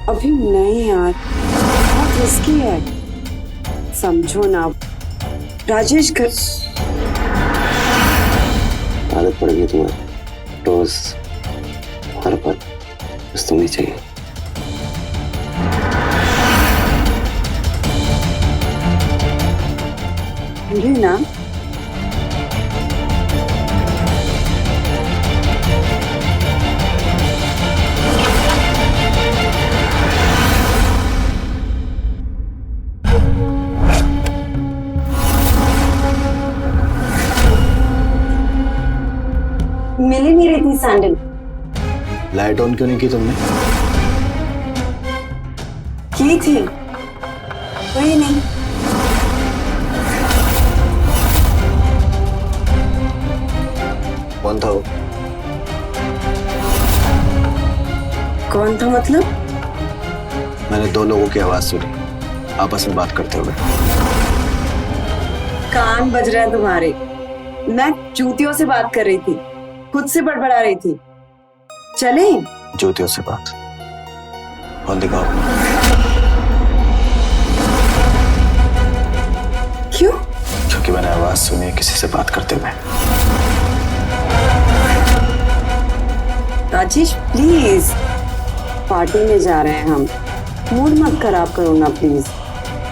अभी नहीं यार, बहुत रिस्की है, समझो ना। राजेश घर आदत पड़ गई तुम्हारी, रोज हर पल बस तुम्हें चाहिए। ना मिल ही नहीं रही थी सैंडल। लाइट ऑन क्यों नहीं की तुमने? की थी, कोई नहीं। कौन था वो? कौन था मतलब? मैंने दो लोगों की आवाज सुनी आपस में बात करते हुए। कान बज रहा है तुम्हारे। मैं जूतियों से बात कर रही थी, खुद से बड़बड़ा रही थी। चले? ज्योतियों से बात? और दिखाओ। क्यों? क्योंकि मैंने आवाज सुनी किसी से बात करते हुए। राजेश प्लीज, पार्टी में जा रहे हैं हम, मूड मत खराब करो ना प्लीज।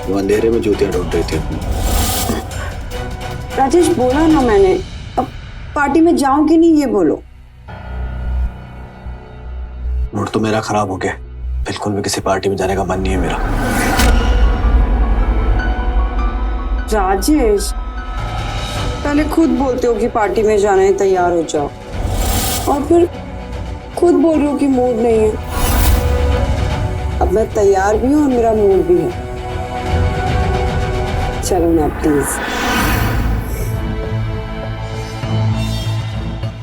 वो अंधेरे में जूतियां ढूंढ रही थी अपनी। राजेश बोला ना मैंने, अब पार्टी में जाऊं कि नहीं ये बोलो। मूड तो मेरा खराब हो गया, बिल्कुल भी किसी पार्टी में जाने का मन नहीं है मेरा। राजेश पहले खुद बोलते हो कि पार्टी में जाना है, तैयार हो जाओ, और फिर खुद बोल रहे हो कि मूड नहीं है। अब मैं तैयार भी हूँ और मेरा मूड भी है। चलो ना प्लीज।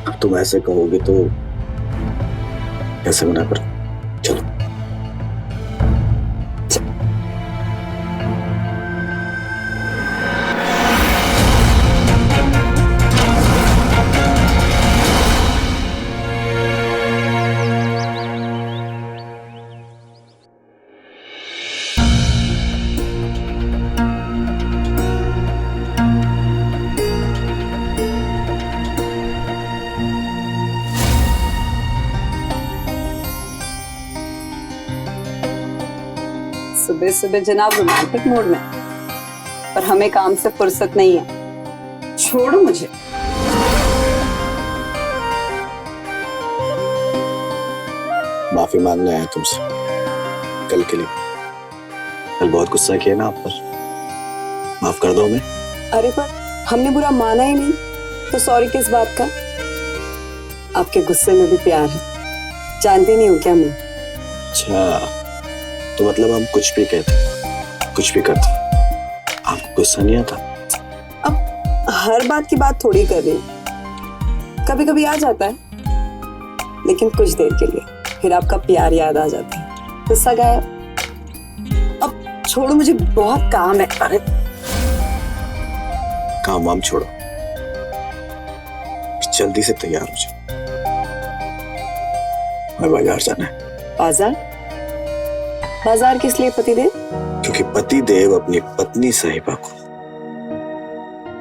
अब तुम ऐसे कहोगे तो कैसे मना कर। चलो सुबह सुबह जनाब रोमांटिक मूड में, पर हमें काम से फुर्सत नहीं है। छोड़ो मुझे। माफी मांगने आया तुमसे कल के लिए। कल बहुत गुस्सा किया ना आप पर, माफ कर दो हमें। अरे पर हमने बुरा माना ही नहीं, तो सॉरी किस बात का? आपके गुस्से में भी प्यार है, जानती नहीं हो क्या मैं? अच्छा, तो मतलब हम कुछ भी कहते, कुछ भी करते, आपको गुस्सा नहीं आता? अब हर बात की बात थोड़ी कर रही हूँ, कभी कभी आ जाता है, लेकिन कुछ देर के लिए, फिर आपका प्यार याद आ जाता है, गुस्सा गायब। अब छोड़ो मुझे, बहुत काम है। अरे काम वाम छोड़ो, जल्दी से तैयार हो जाओ, मैं बाजार जाना है। बाजार? बाजार किस लिए पतिदेव? क्योंकि पतिदेव अपनी पत्नी साहिबा को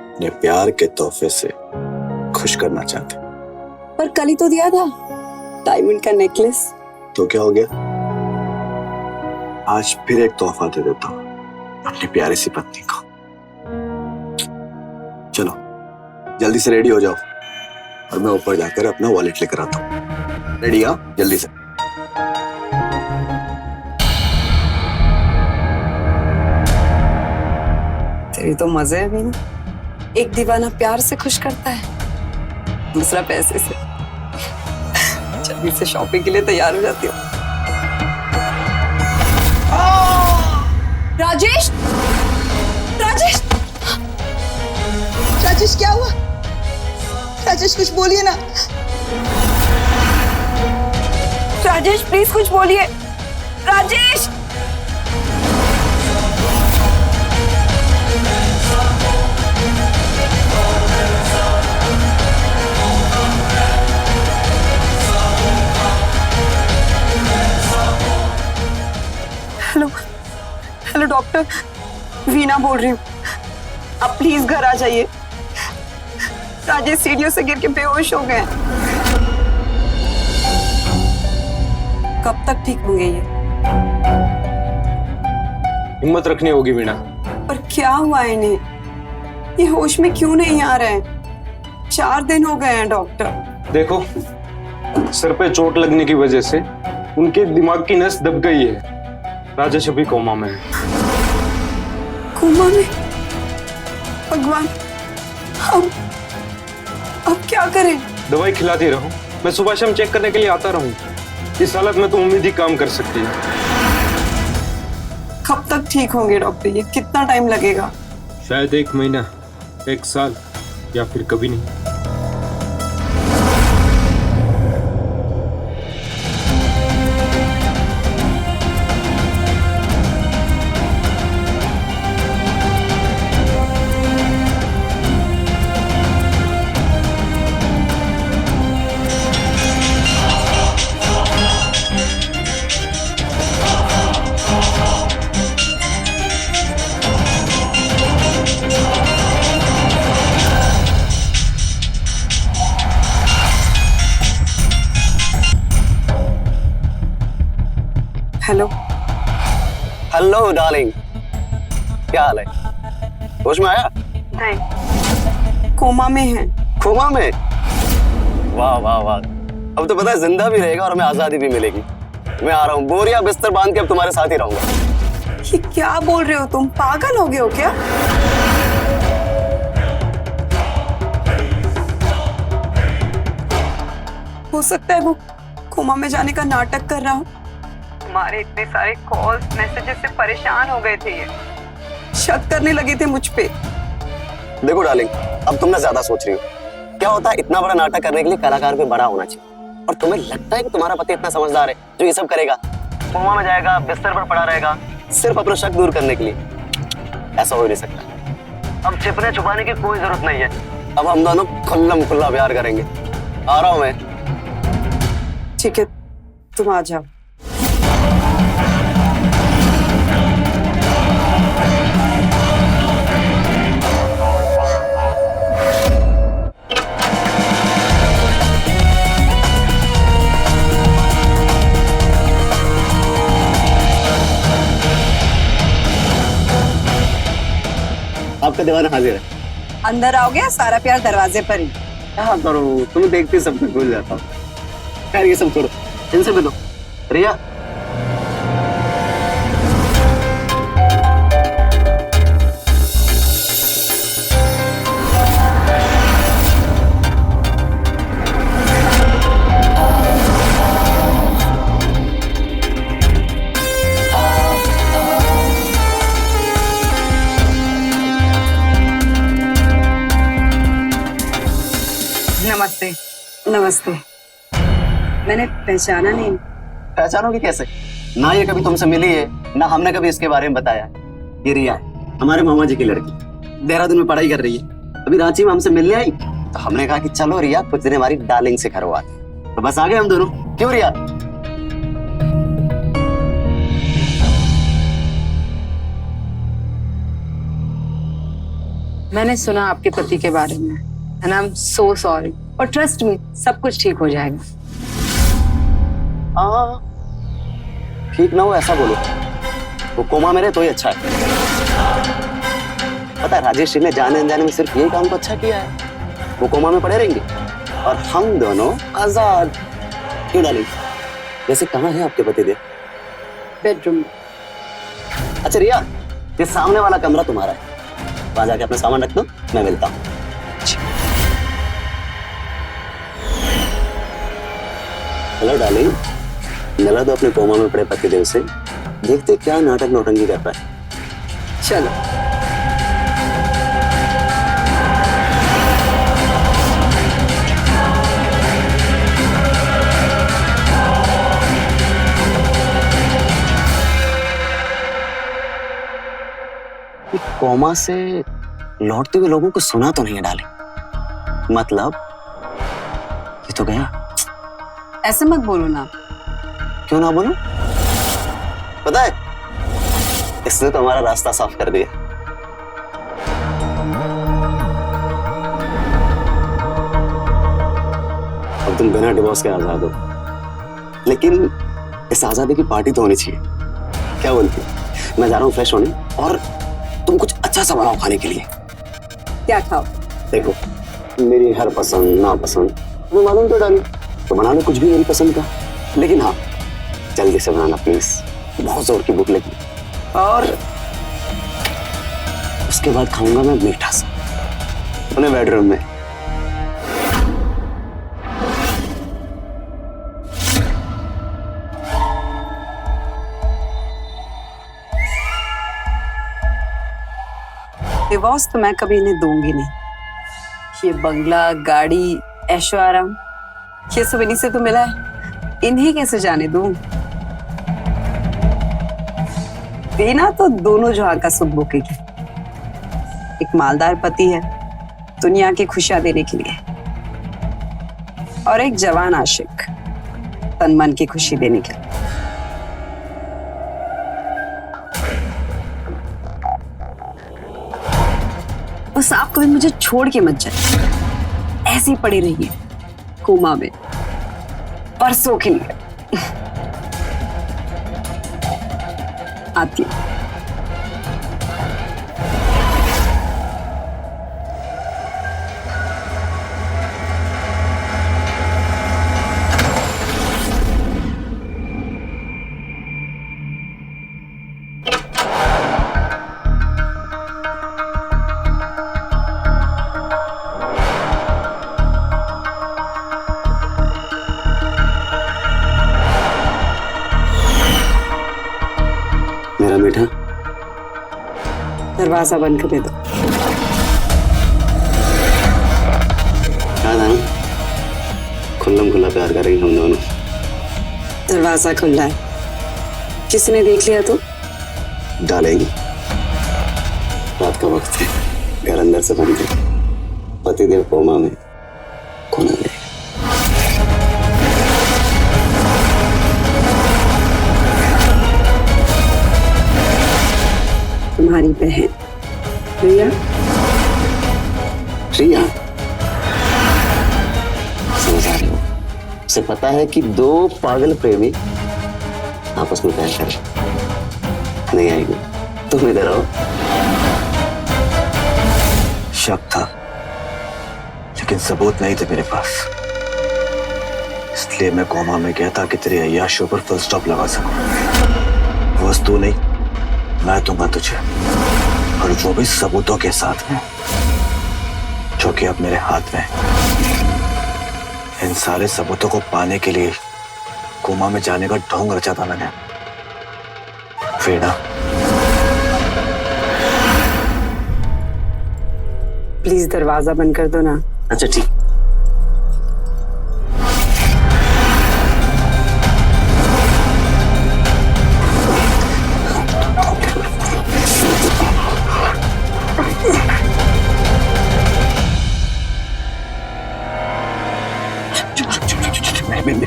अपने प्यार के तोहफे से खुश करना चाहते। पर कल ही तो दिया था डायमंड का नेकलेस। तो क्या हो गया, आज फिर एक तोहफा दे देता हूँ अपनी प्यारी सी पत्नी को। चलो जल्दी से रेडी हो जाओ, और मैं ऊपर जाकर अपना वॉलेट लेकर आता हूँ। रेडी? हाँ, जल्दी से। तेरी तो मजे है भी ना, एक दीवाना प्यार से खुश करता है, दूसरा पैसे से। जल्दी से शॉपिंग के लिए तैयार हो जाती हूँ। राजेश, राजेश, राजेश क्या हुआ? राजेश कुछ बोलिए ना। राजेश प्लीज कुछ बोलिए। Rajesh, hello hello doctor, Veena बोल रही हूँ, आप प्लीज घर आ जाइए। राजेश सीढ़ियों से गिर के बेहोश हो गए। कब तक ठीक होंगे ये? हिम्मत रखनी होगी वीणा। पर क्या हुआ इन्हें? ये होश में क्यों नहीं आ रहे हैं? 4 दिन हो गए हैं डॉक्टर। देखो, सर पे चोट लगने की वजह से उनके दिमाग की नस दब गई है। राजेश अभी कोमा में है। कोमा में? भगवान, अब क्या करें? दवाई खिलाती रहो, मैं सुबह शाम चेक करने के लिए आता रहूं। इस हालत में तो उम्मीद ही काम कर सकती है। कब तक ठीक होंगे डॉक्टर? ये कितना टाइम लगेगा? शायद 1 महीना, 1 साल, या फिर कभी नहीं। हेलो। हेलो डार्लिंग, क्या हाल है? होश में आया? नहीं, कोमा में है। कोमा में? वाह वाह वाह, अब तो पता है जिंदा भी रहेगा और हमें आजादी भी मिलेगी। मैं आ रहा हूँ, बोरिया बिस्तर बांध के अब तुम्हारे साथ ही रहूंगा। ये क्या बोल रहे हो तुम? पागल हो गए हो क्या? हो सकता है वो कोमा में जाने का नाटक कर रहा हूँ। हमारे इतने सारे कॉल्स मैसेजेस से परेशान हो गए थे, ये शक करने लगे थे मुझ पे। देखो डार्लिंग, अब तुम ना ज्यादा सोच रही हो। क्या होता है, इतना बड़ा नाटक करने के लिए कलाकार भी बड़ा होना चाहिए। और तुम्हें लगता है कि तुम्हारा पति इतना समझदार है जो ये सब करेगा? कोमा में जाएगा, बिस्तर पर पड़ा रहेगा सिर्फ अपना शक दूर करने के लिए? ऐसा हो ही नहीं सकता। अब छिपने छुपाने की कोई जरूरत नहीं है। अब हम दोनों खुल्लम खुल्ला प्यार करेंगे। आ रहा हूं मैं। ठीक है, तुम आ जाओ। आपका दीवाना हाजिर है। अंदर आओगे? सारा प्यार दरवाजे पर ही। क्या करूं, तुम्हें देखते सब कुछ भूल जाता हूँ। खैर ये सब छोड़ो, इनसे मिलो। रिया, नमस्ते। नमस्ते। मैंने पहचाना नहीं। पहचानोगे कैसे? ना ये कभी तुमसे मिली है, ना हमने कभी इसके बारे में बताया। ये रिया है, हमारे मामा जी की लड़की। देहरादून में पढ़ाई कर रही है। अभी रांची में हमसे मिलने आई तो हमने कहा कि चलो रिया कुछ दिन हमारी डार्लिंग से घर हुआ। तो बस आ गए हम दोनों। क्यों रिया? मैंने सुना आपके पति के बारे में, and I am so sorry. और ट्रस्ट मी, सब कुछ ठीक हो जाएगा। हाँ, ठीक ना हो ऐसा बोलो। वो कोमा में रहे तो ही अच्छा है। पता है राजेश जी ने जाने अनजाने में सिर्फ यही काम को अच्छा किया है। वो कोमा में पड़े रहेंगे और हम दोनों आजाद। क्यों डार्लिंग? वैसे कहाँ है आपके पतिदेव? बेडरूम। अच्छा रिया, ये सामने वाला कमरा तुम्हारा है, वहां जाके अपना सामान रख दो, मैं मिलता हूँ। हेलो डार्लिंग, मिला दो अपने कोमा में पड़े पतिदेव से। देखते क्या नाटक नौटंकी करता है। चलो। कोमा से लौटते हुए लोगों को सुना तो नहीं है डार्लिंग? मतलब ये तो गया। ऐसे मत बोलो ना। क्यों ना बोलूं? पता है इसने तो हमारा रास्ता साफ कर दिया। अब तुम बिना डिवोर्स के आजाद हो, लेकिन इस आजादी की पार्टी तो होनी चाहिए। क्या बोलती? मैं जा रहा हूँ फ्रेश होने, और तुम कुछ अच्छा सा बनाओ खाने के लिए। क्या खाओ? देखो मेरी हर पसंद नापसंद तुम्हें मालूम तो डाली, तो बना लो कुछ भी मेरी पसंद का। लेकिन हाँ, जल्दी से बनाना प्लीज, बहुत जोर की भूख लगी। और उसके बाद खाऊंगा मैं मीठा सा अपने बेडरूम में। डिवोर्स तो मैं कभी इन्हें दूंगी नहीं। ये बंगला, गाड़ी, ऐशो आराम, ये सब इन्हीं से तो मिला है, इन्हें कैसे जाने दूं? देना तो दोनों जहां का सुख भोगेगी। एक मालदार पति है दुनिया की खुशियां देने के लिए, और एक जवान आशिक तन मन की खुशी देने के लिए। बस आप कभी मुझे छोड़ के मत जाइए, ऐसे ही पड़ी रहिए कोमा में परसों के लिए। आती हूँ। मेरा मीठा, दरवाजा बंद कर दो। कहा था ना, खुल्लम खुल्ला प्यार करेंगे हम दोनों। दरवाजा खुला है, किसने देख लिया तो? डालेगी। रात का वक्त है, घर अंदर से बंद है, पतिदेव कोमा में, कौन है? तुम्हारी बहन रिया। रिया, समझ आ रही हो? उसे पता है कि दो पागल प्रेमी आपस में प्यार कर रहे। नहीं आएगी, तुम इधर आओ। शक था, लेकिन सबूत नहीं थे मेरे पास, इसलिए मैं कोमा में गया था कि तेरी अय्याशियों पर फुल स्टॉप लगा सकूं। वस्तु नहीं, मैं दूंगा तुझे, और वो भी सबूतों के साथ में, जो कि अब मेरे हाथ में। इन सारे सबूतों को पाने के लिए कोमा में जाने का ढोंग रचा था मैंने। वीणा, प्लीज दरवाजा बंद कर दो ना। अच्छा ठीक।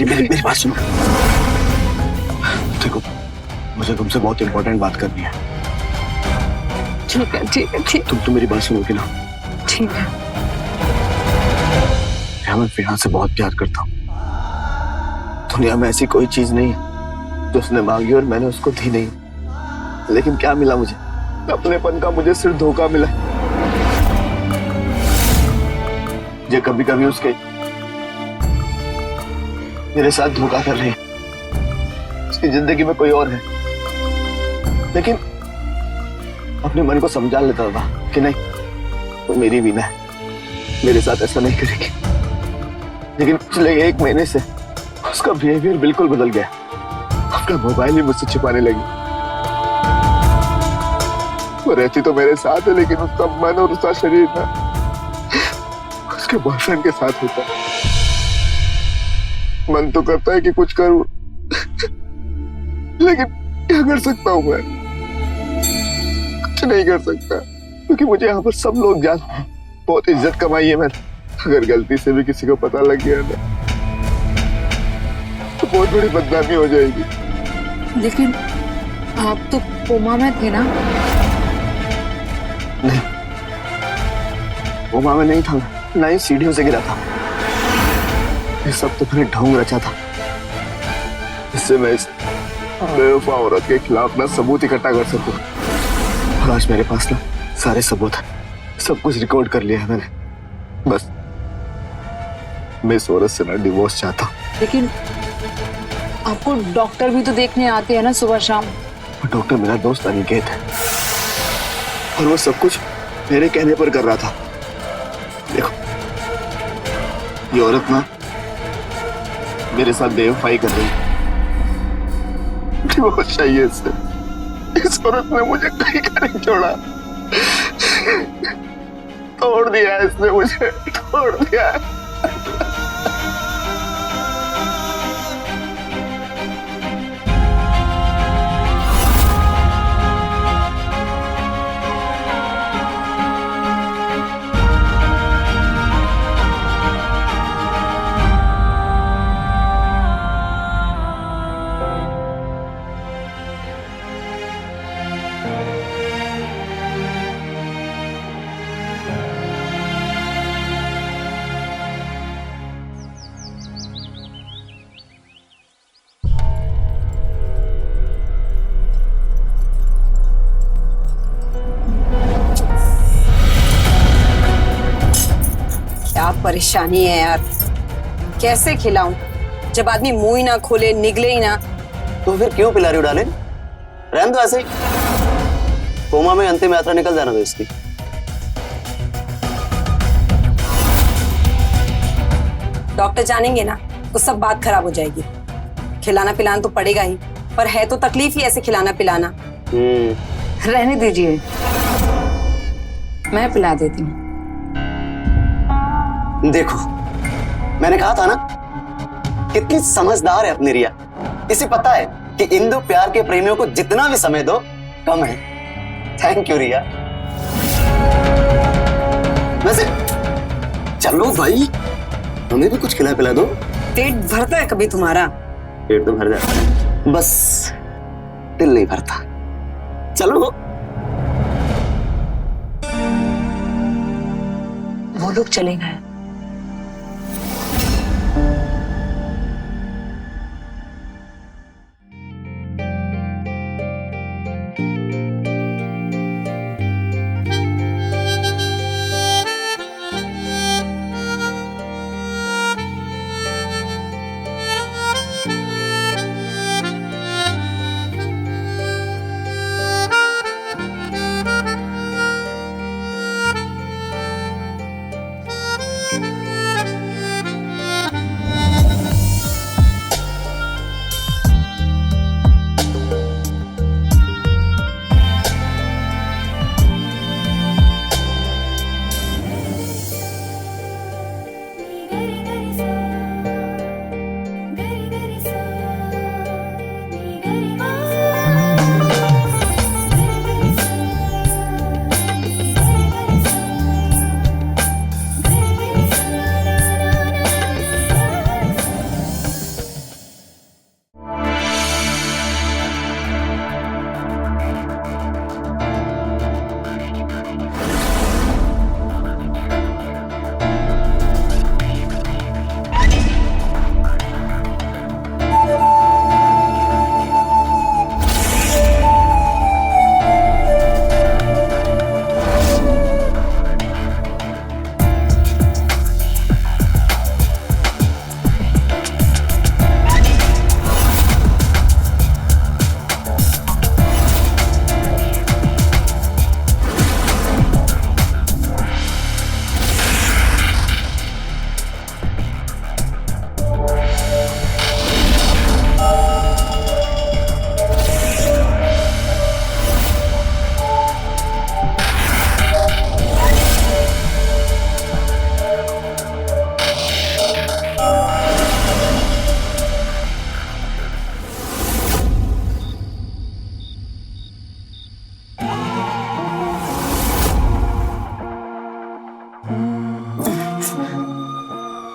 मेरी बात सुनो। देखो, मुझे तुमसे बहुत इंपॉर्टेंट बात करनी है। ठीक है ठीक है ठीक तुम मेरी बात सुनोगे ना? ठीक है। मैं वीणा से बहुत प्यार करता हूँ। दुनिया में ऐसी कोई चीज नहीं है जो उसने मांगी और मैंने उसको दी नहीं। लेकिन क्या मिला मुझे? अपनेपन का मुझे सिर्फ धोखा मिला। जो कभी कभी उसके मेरे साथ धोखा कर रही है, उसकी जिंदगी में कोई और है। लेकिन अपने मन को समझा लेता था कि नहीं, वो मेरी वीणा है, मेरे साथ ऐसा नहीं करेगी। लेकिन पिछले 1 महीने से उसका बिहेवियर बिल्कुल बदल गया। अपना मोबाइल ही मुझसे छिपाने लगी। वो रहती तो मेरे साथ है, लेकिन उसका मन और उसका शरीर ना उसके बॉयफ्रेंड के साथ होता है। मन तो करता है कि कुछ करूं, लेकिन क्या कर सकता हूं मैं? कुछ नहीं कर सकता, क्योंकि मुझे यहाँ पर सब लोग जानते हैं। बहुत इज्जत कमाई है मैंने। अगर गलती से भी किसी को पता लग गया ना, तो बहुत बड़ी बदनामी हो जाएगी। लेकिन आप तो कोमा में थे ना? नहीं, कोमा में नहीं था, ना ही सीढ़ियों से गिरा था। ये सब तो मैंने ढोंग रचा था, इससे मैं इस बेवफा औरत के खिलाफ ना सबूत इकट्ठा कर सकूं। और आज मेरे पास ना सारे सबूत हैं, सब कुछ रिकॉर्ड कर लिया है मैंने। बस मैं इस औरत से ना डिवोर्स चाहता हूं। लेकिन आपको डॉक्टर भी तो देखने आते हैं ना सुबह शाम। डॉक्टर मेरा दोस्त अनिकेत है, और वो सब कुछ मेरे कहने पर कर रहा था। देखो, ये औरत ना मेरे साथ बेवफाई कर रही है। डिवोर्स चाहिए इससे। इस औरत ने मुझे कहीं का नहीं छोड़ा। तोड़ दिया है इसने मुझे, तोड़ दिया है। परेशानी है यार, कैसे खिलाऊं जब आदमी मुंह ही ना खोले, निगले ही ना। तो फिर क्यों पिला रही हो डार्लिंग? रहने दो ऐसे ही, कोमा में अंतिम यात्रा निकल जाना दो इसकी। डॉक्टर जानेंगे ना तो सब बात खराब हो जाएगी। खिलाना पिलाना तो पड़ेगा ही, पर है तो तकलीफ ही ऐसे खिलाना पिलाना। रहने दीजिए, मैं पिला देती हूँ। देखो, मैंने कहा था ना, कितनी समझदार है अपनी रिया। इसे पता है कि इंदु प्यार के प्रेमियों को जितना भी समय दो कम है। थैंक यू रिया। वैसे चलो भाई, हमें भी कुछ खिला पिला दो। पेट भरता है कभी तुम्हारा? पेट तो भर जाता है, बस दिल नहीं भरता। चलो। वो लोग चले गए।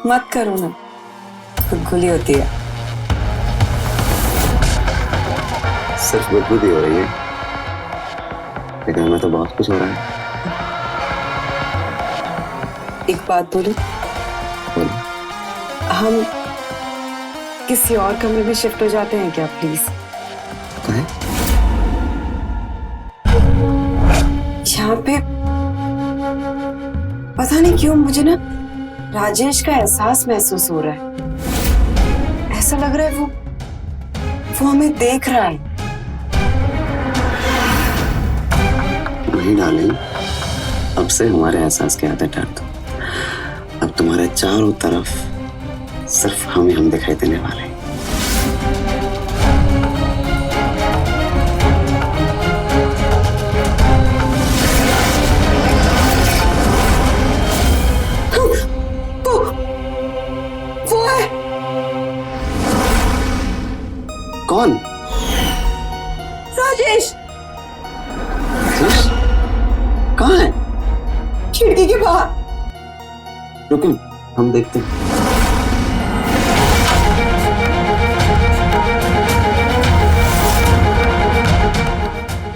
मत करो ना, गुदगुली होती है। सिर्फ गुदगुदी हो रही है, लेकिन हमें तो बहुत कुछ हो रहा है। एक बात बोलूं? बोलो। हम किसी और कमरे में शिफ्ट हो जाते हैं क्या प्लीज? कहे? यहाँ पे पता नहीं क्यों मुझे ना राजेश का एहसास महसूस हो रहा है। ऐसा लग रहा है वो हमें देख रहा है। नहीं डार्लिंग, अब से हमारे एहसास की आदत डाल दो। अब तुम्हारे चारों तरफ सिर्फ हम दिखाई देने वाले हैं। वो है। कौन? राजेश। कहाँ है? खिड़की के बाहर। रुको, हम देखते हैं।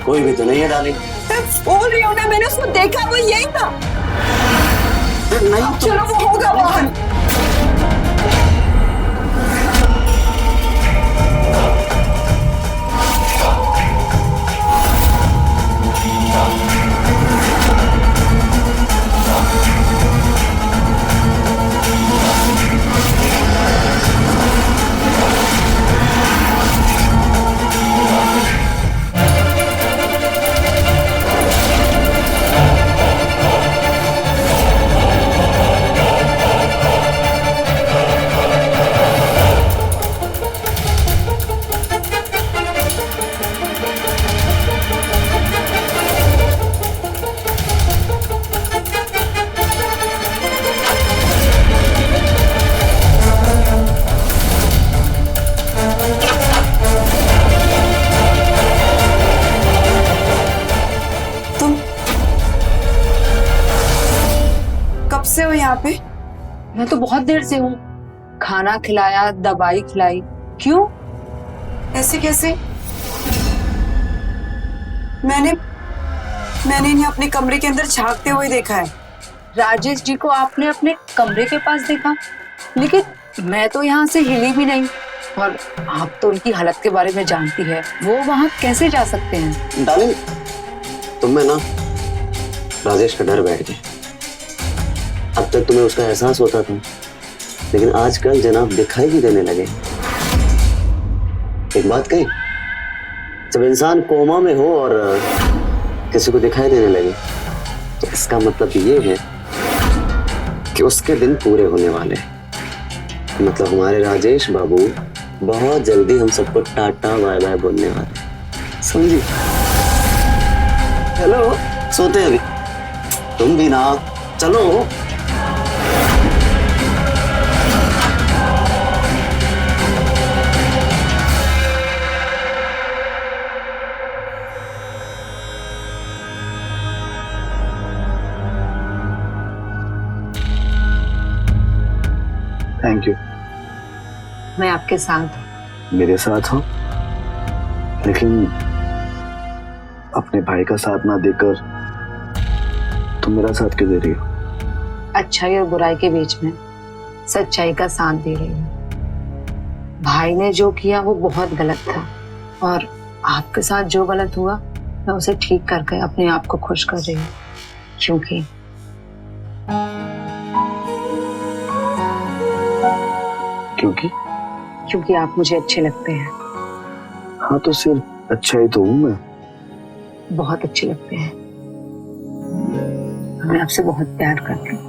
कोई भी तो नहीं है डार्लिंग। मैं बोल रही हूँ ना, मैंने उसको देखा, वो यही था। नहीं, चलो वो होगा बाहर। मैं तो बहुत देर से हूँ, खाना खिलाया, दवाई खिलाई। क्यों? ऐसे कैसे? मैंने इन्हें अपने कमरे के अंदर झांकते हुए देखा है। राजेश जी को आपने अपने कमरे के पास देखा, लेकिन मैं तो यहाँ से हिली भी नहीं। और आप तो उनकी हालत के बारे में जानती है, वो वहाँ कैसे जा सकते हैं? डार्लिंग, तुम्हें ना राजेश का डर बैठ गया। अब तक तुम्हें उसका एहसास होता था, लेकिन आजकल जनाब दिखाई भी देने लगे। एक बात कही, जब इंसान कोमा में हो और किसी को दिखाई देने लगे, तो इसका मतलब ये है कि उसके दिन पूरे होने वाले हैं। मतलब हमारे राजेश बाबू बहुत जल्दी हम सबको टाटा बाय बाय बोलने वाले, समझी? हेलो, सोते अभी? तुम भी ना, चलो। Thank you. मैं आपके साथ हूँ। मेरे साथ हो, लेकिन अपने भाई का साथ ना देकर तुम मेरा साथ क्यों दे रही हो? अच्छाई और बुराई के बीच में सच्चाई का साथ दे रही हूँ। भाई ने जो किया वो बहुत गलत था, और आपके साथ जो गलत हुआ मैं उसे ठीक करके अपने आप को खुश कर रही हूँ। क्योंकि आप मुझे अच्छे लगते हैं। हाँ, तो सिर्फ अच्छा ही तो हूँ मैं। बहुत अच्छे लगते हैं। मैं आपसे बहुत प्यार करती हूँ।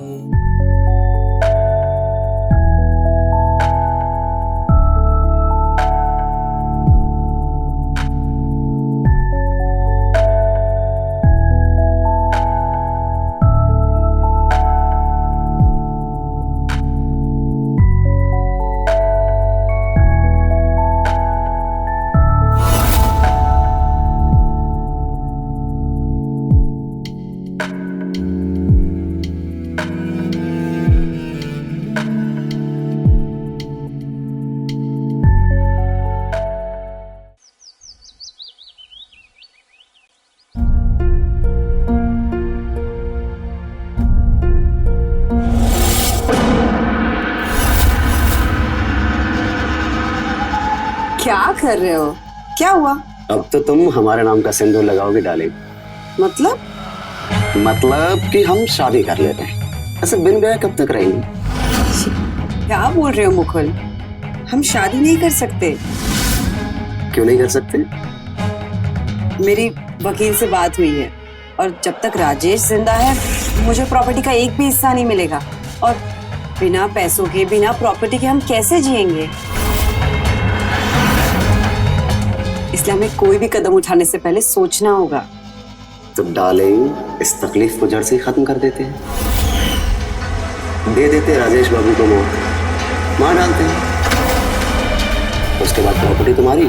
क्या कर रहे हो? क्या हुआ? अब तो तुम हमारे नाम का सिंदूर लगाओगे डार्लिंग। मतलब कि हम शादी कर लेते हैं। ऐसे बिन गए कब तक रहेंगे? क्या बोल रहे हो मुकुल? हम शादी नहीं कर सकते। क्यों नहीं कर सकते? मेरी वकील से बात हुई है, और जब तक राजेश जिंदा है मुझे प्रॉपर्टी का एक भी हिस्सा नहीं मिलेगा। और बिना पैसों के, बिना प्रॉपर्टी के हम कैसे जिएंगे? इसलिए हमें कोई भी कदम उठाने से पहले सोचना होगा। तो डार्लिंग, इस तकलीफ को जड़ से ही खत्म कर देते हैं। दे देते राजेश बाबू को मौत, मार डालते हैं। उसके बाद प्रॉपर्टी तुम्हारी,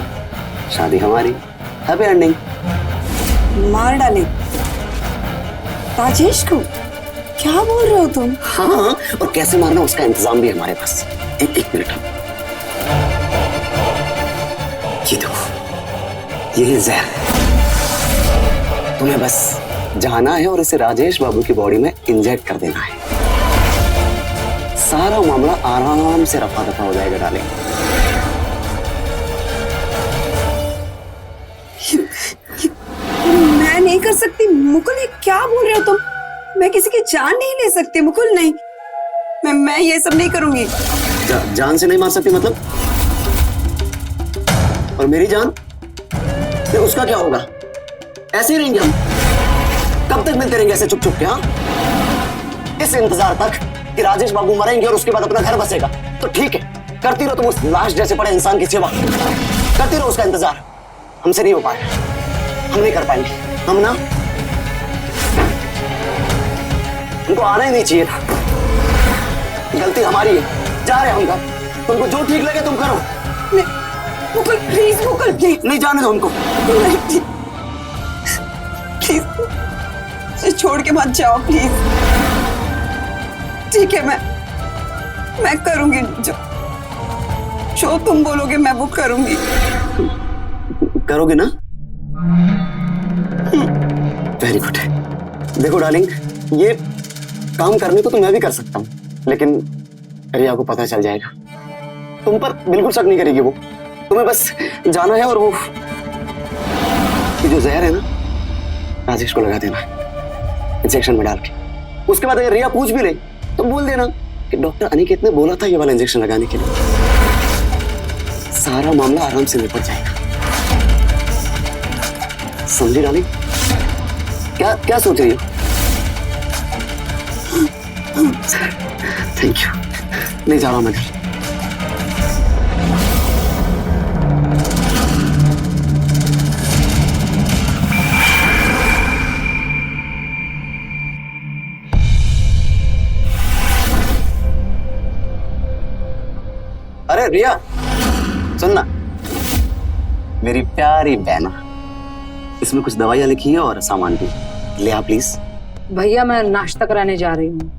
शादी हमारी, हैप्पी एंडिंग। मार डाले राजेश को? क्या बोल रहे हो तुम? हाँ, और कैसे मारना उसका इंतजाम भी हमारे पास। एक मिनट, ये देखो, ये है जहर। तुम्हें बस जाना है और इसे राजेश बाबू की बॉडी में इंजेक्ट कर देना है। सारा मामला आराम से रफा दफा हो जाएगा डालें। मैं नहीं कर सकती मुकुल, ये क्या बोल रहे हो तुम? मैं किसी की जान नहीं ले सकती मुकुल, नहीं। मैं ये सब नहीं करूंगी। जान से नहीं मार सकती मतलब? और मेरी जान, तो उसका क्या होगा? ऐसे ही रहेंगे हम? कब तक मिलते रहेंगे ऐसे चुप चुप के? हाँ, इस इंतजार तक कि राजेश बाबू मरेंगे और उसके बाद अपना घर बसेगा, तो ठीक है, करती रहो तुम उस लाश जैसे पड़े इंसान की सेवा, करती रहो उसका इंतजार। हमसे नहीं हो पाएगा, हम नहीं कर पाएंगे। हम ना, उनको आना ही नहीं चाहिए था। गलती हमारी है, जा रहे हम घर। तुमको जो ठीक लगे तुम करो। Mukul please, Mukul please. नहीं जाने दो उनको। प्लीज छोड़ के मत जाओ प्लीज। ठीक है, मैं करूंगी जो तुम बोलोगे मैं वो करूंगी। करोगे ना? Very good. देखो डार्लिंग, ये काम करने को तो मैं भी कर सकता हूँ, लेकिन रिया को पता चल जाएगा। तुम पर बिल्कुल शक नहीं करेगी वो। तुम्हें बस जाना है और वो जो जहर है ना, राजेश को लगा देना इंजेक्शन में डाल के। उसके बाद अगर रिया पूछ भी ले तो बोल देना कि डॉक्टर अनिकेत ने बोला था ये वाला इंजेक्शन लगाने के लिए। सारा मामला आराम से निपट जाएगा। समझी डार्लिंग? क्या क्या सोच रही हो? Thank you. नहीं जा रहा मैं घर। अरे रिया, सुनना मेरी प्यारी बहना, इसमें कुछ दवाइयां लिखी है और सामान भी ले आ प्लीज। भैया मैं नाश्ता कराने जा रही हूँ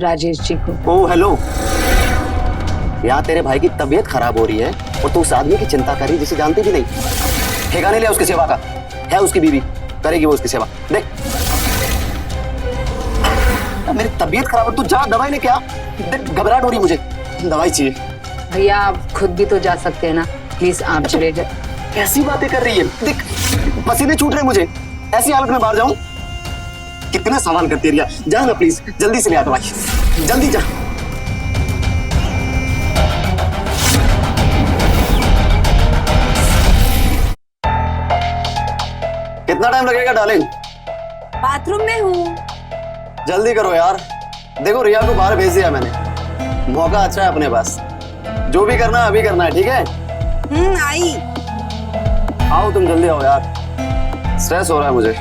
राजेश जी को। ओह हेलो, यहाँ तेरे भाई की तबीयत खराब हो रही है और तू उस आदमी की चिंता कर रही है जिसे जानती भी नहीं। ठेका लिया उसकी सेवा का, है उसकी बीवी, करेगी वो उसकी सेवा। देख मेरी तबीयत खराब है, तू जा दवाई लेके आ। देख घबराहट हो रही मुझे, दवाई चाहिए। भैया आप खुद भी तो जा सकते हैं ना, प्लीज आप चले जाओ। कैसी बातें कर रही है? देख पसीने छूट रहे मुझे, ऐसी हालत में बाहर जाऊं? कितना सवाल करती है रिया। जा ना प्लीज, जल्दी से ले आ दवाई, जल्दी जा। कितना टाइम लगेगा डार्लिंग? बाथरूम में हूँ। जल्दी करो यार। देखो रिया को बाहर भेज दिया मैंने, मौका अच्छा है अपने पास। जो भी करना है अभी करना है, ठीक है? आई। आओ तुम जल्दी आओ यार, स्ट्रेस हो रहा है मुझे।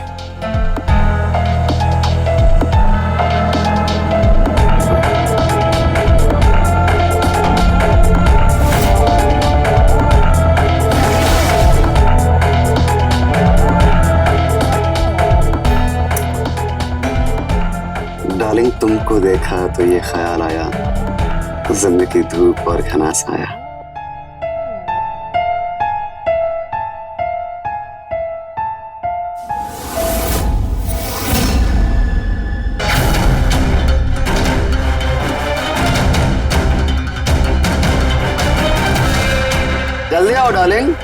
डार्लिंग तुमको देखा तो ये ख्याल आया, जिंदगी धूप और घना साया। जल्दी आओ डार्लिंग।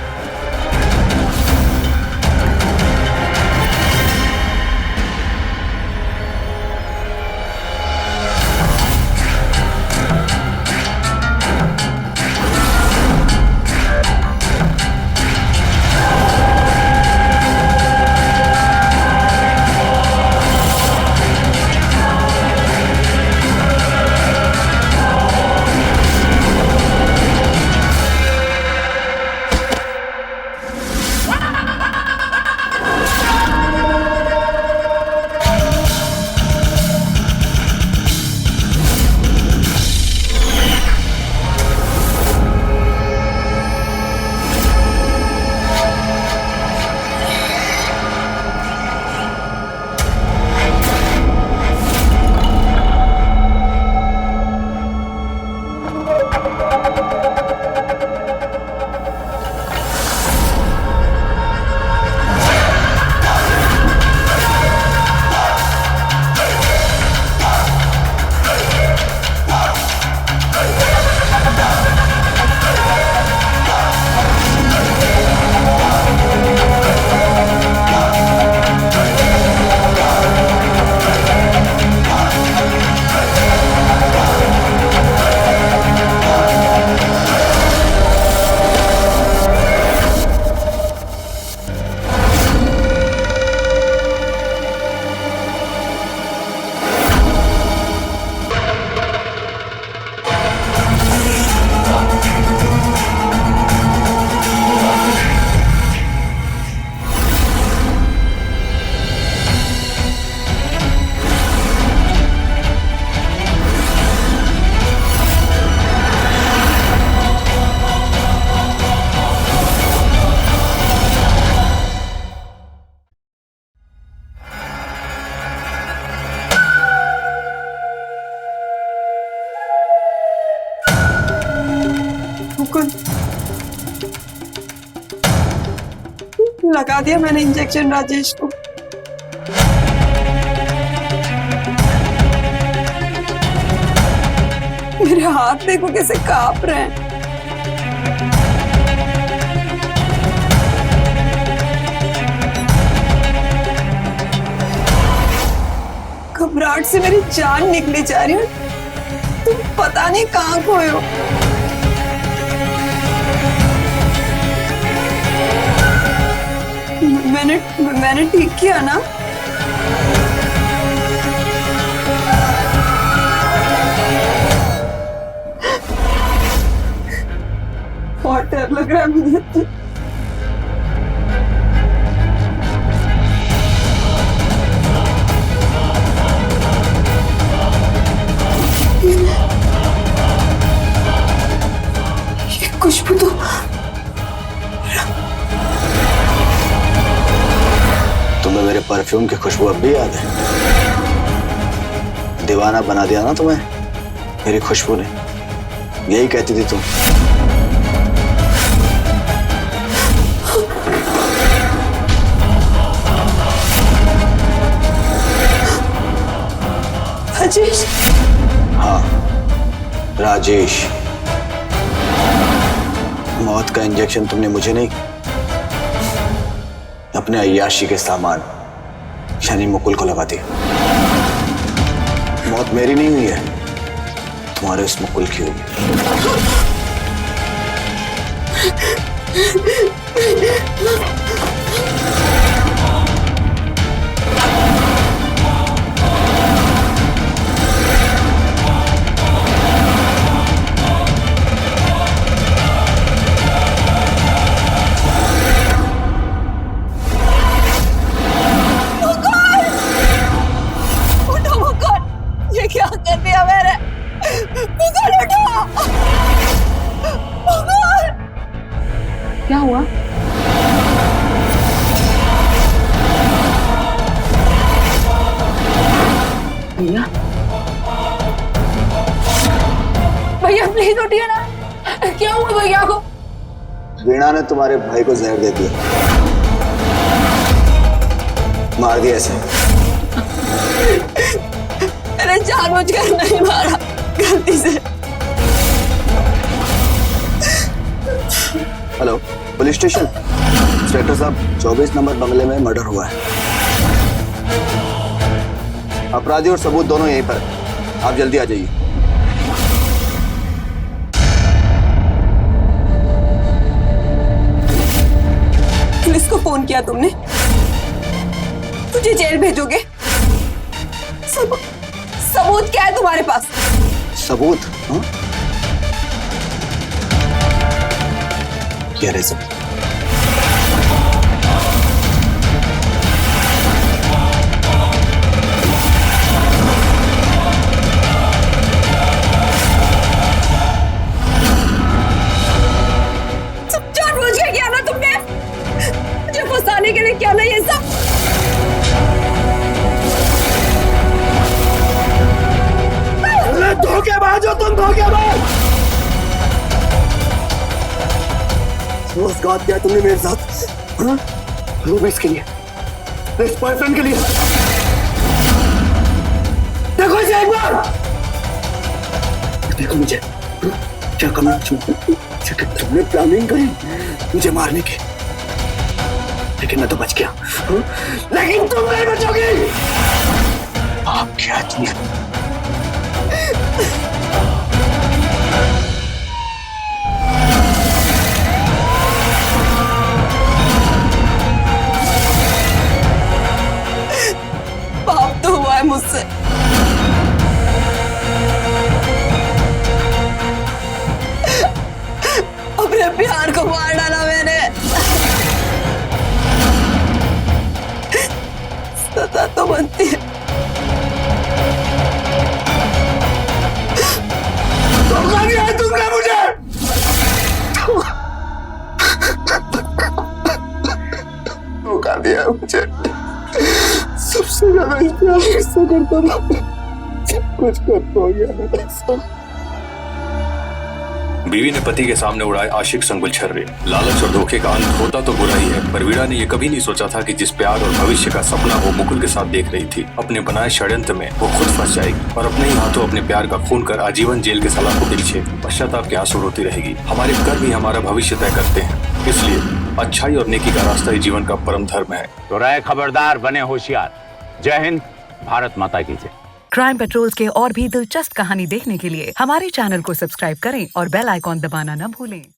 लगा दिया मैंने इंजेक्शन राजेश को। मेरे हाथ देखो कैसे कांप रहे हैं। घबराहट से मेरी जान निकली जा रही है। तुम पता नहीं कहाँ खोए हो। मैंने ठीक किया ना? बहुत डर लग रहा है मुझे। ये खुशबू तो तुम्हें मेरे परफ्यूम की खुशबू अब भी याद है? दीवाना बना दिया ना तुम्हें मेरी खुशबू ने। यही कहती थी तुम। राजेश? हाँ, राजेश। मौत का इंजेक्शन तुमने मुझे नहीं, अपने अय्याशी के सामान यानी मुकुल को लगा दिया। मौत मेरी नहीं हुई है, तुम्हारे उस मुकुल की हुई। क्या कर दिया मैंने? मुकुल उठो! मुकुल! क्या हुआ? भैया भैया प्लीज उठिए ना। क्या हुआ भैया को? वीणा ने तुम्हारे भाई को जहर दे दिया, मार दिया ऐसे। मैंने जानबूझकर नहीं मारा, गलती से। Hello, police station. इंस्पेक्टर साहब, 24 नंबर बंगले में मर्डर हुआ है। अपराधी और सबूत दोनों यहीं पर, आप जल्दी आ जाइए। पुलिस को फोन किया तुमने? तुझे जेल भेजोगे? सबूत क्या है तुम्हारे पास? सबूत? हाँ? क्या रहे सबूत? सब जानबूझ के किया ना तुमने? मुझे फंसाने के लिए किया ना ये सब? धोखेबाज हो तुम, धोखेबाज! रोजगार किया तुमने मेरे साथ, हाँ? वो भी इसके लिए, इस बॉयफ्रेंड के लिए। देखो इसे एक बार, देखो मुझे, क्या कमी तुमने प्लानिंग करी मुझे मारने की, लेकिन मैं तो बच गया, हाँ? लेकिन तुम नहीं बचोगी। आप क्या तुम पाप तो हुआ है मुझसे। अपने प्यार को मार डाला मैंने। सजा तो बनती है। धोखा दिया है तुमने मुझे। धोखा दिया है मुझे। सबसे ज्यादा प्यार किससे करता था, सब कुछ करता हो गया। बीवी ने पति के सामने उड़ाए आशिक संग गुलछर्रे। लालच और धोखे का अंत होता तो बुरा ही है, पर वीणा ने ये कभी नहीं सोचा था कि जिस प्यार और भविष्य का सपना वो मुकुल के साथ देख रही थी, अपने बनाए षड्यंत्र में वो खुद फंस जाएगी और अपने ही हाथों अपने प्यार का खून कर आजीवन जेल के सलाखों के पीछे पश्चाताप के आंसू रोती रहेगी। हमारे कर्म ही हमारा भविष्य तय करते हैं, इसलिए अच्छाई और नेकी का रास्ता ही जीवन का परम धर्म है। तो रहे खबरदार, बने होशियार। जय हिंद, भारत माता की जय। क्राइम पेट्रोल्स के और भी दिलचस्प कहानी देखने के लिए हमारे चैनल को सब्सक्राइब करें और बेल आइकॉन दबाना न भूलें।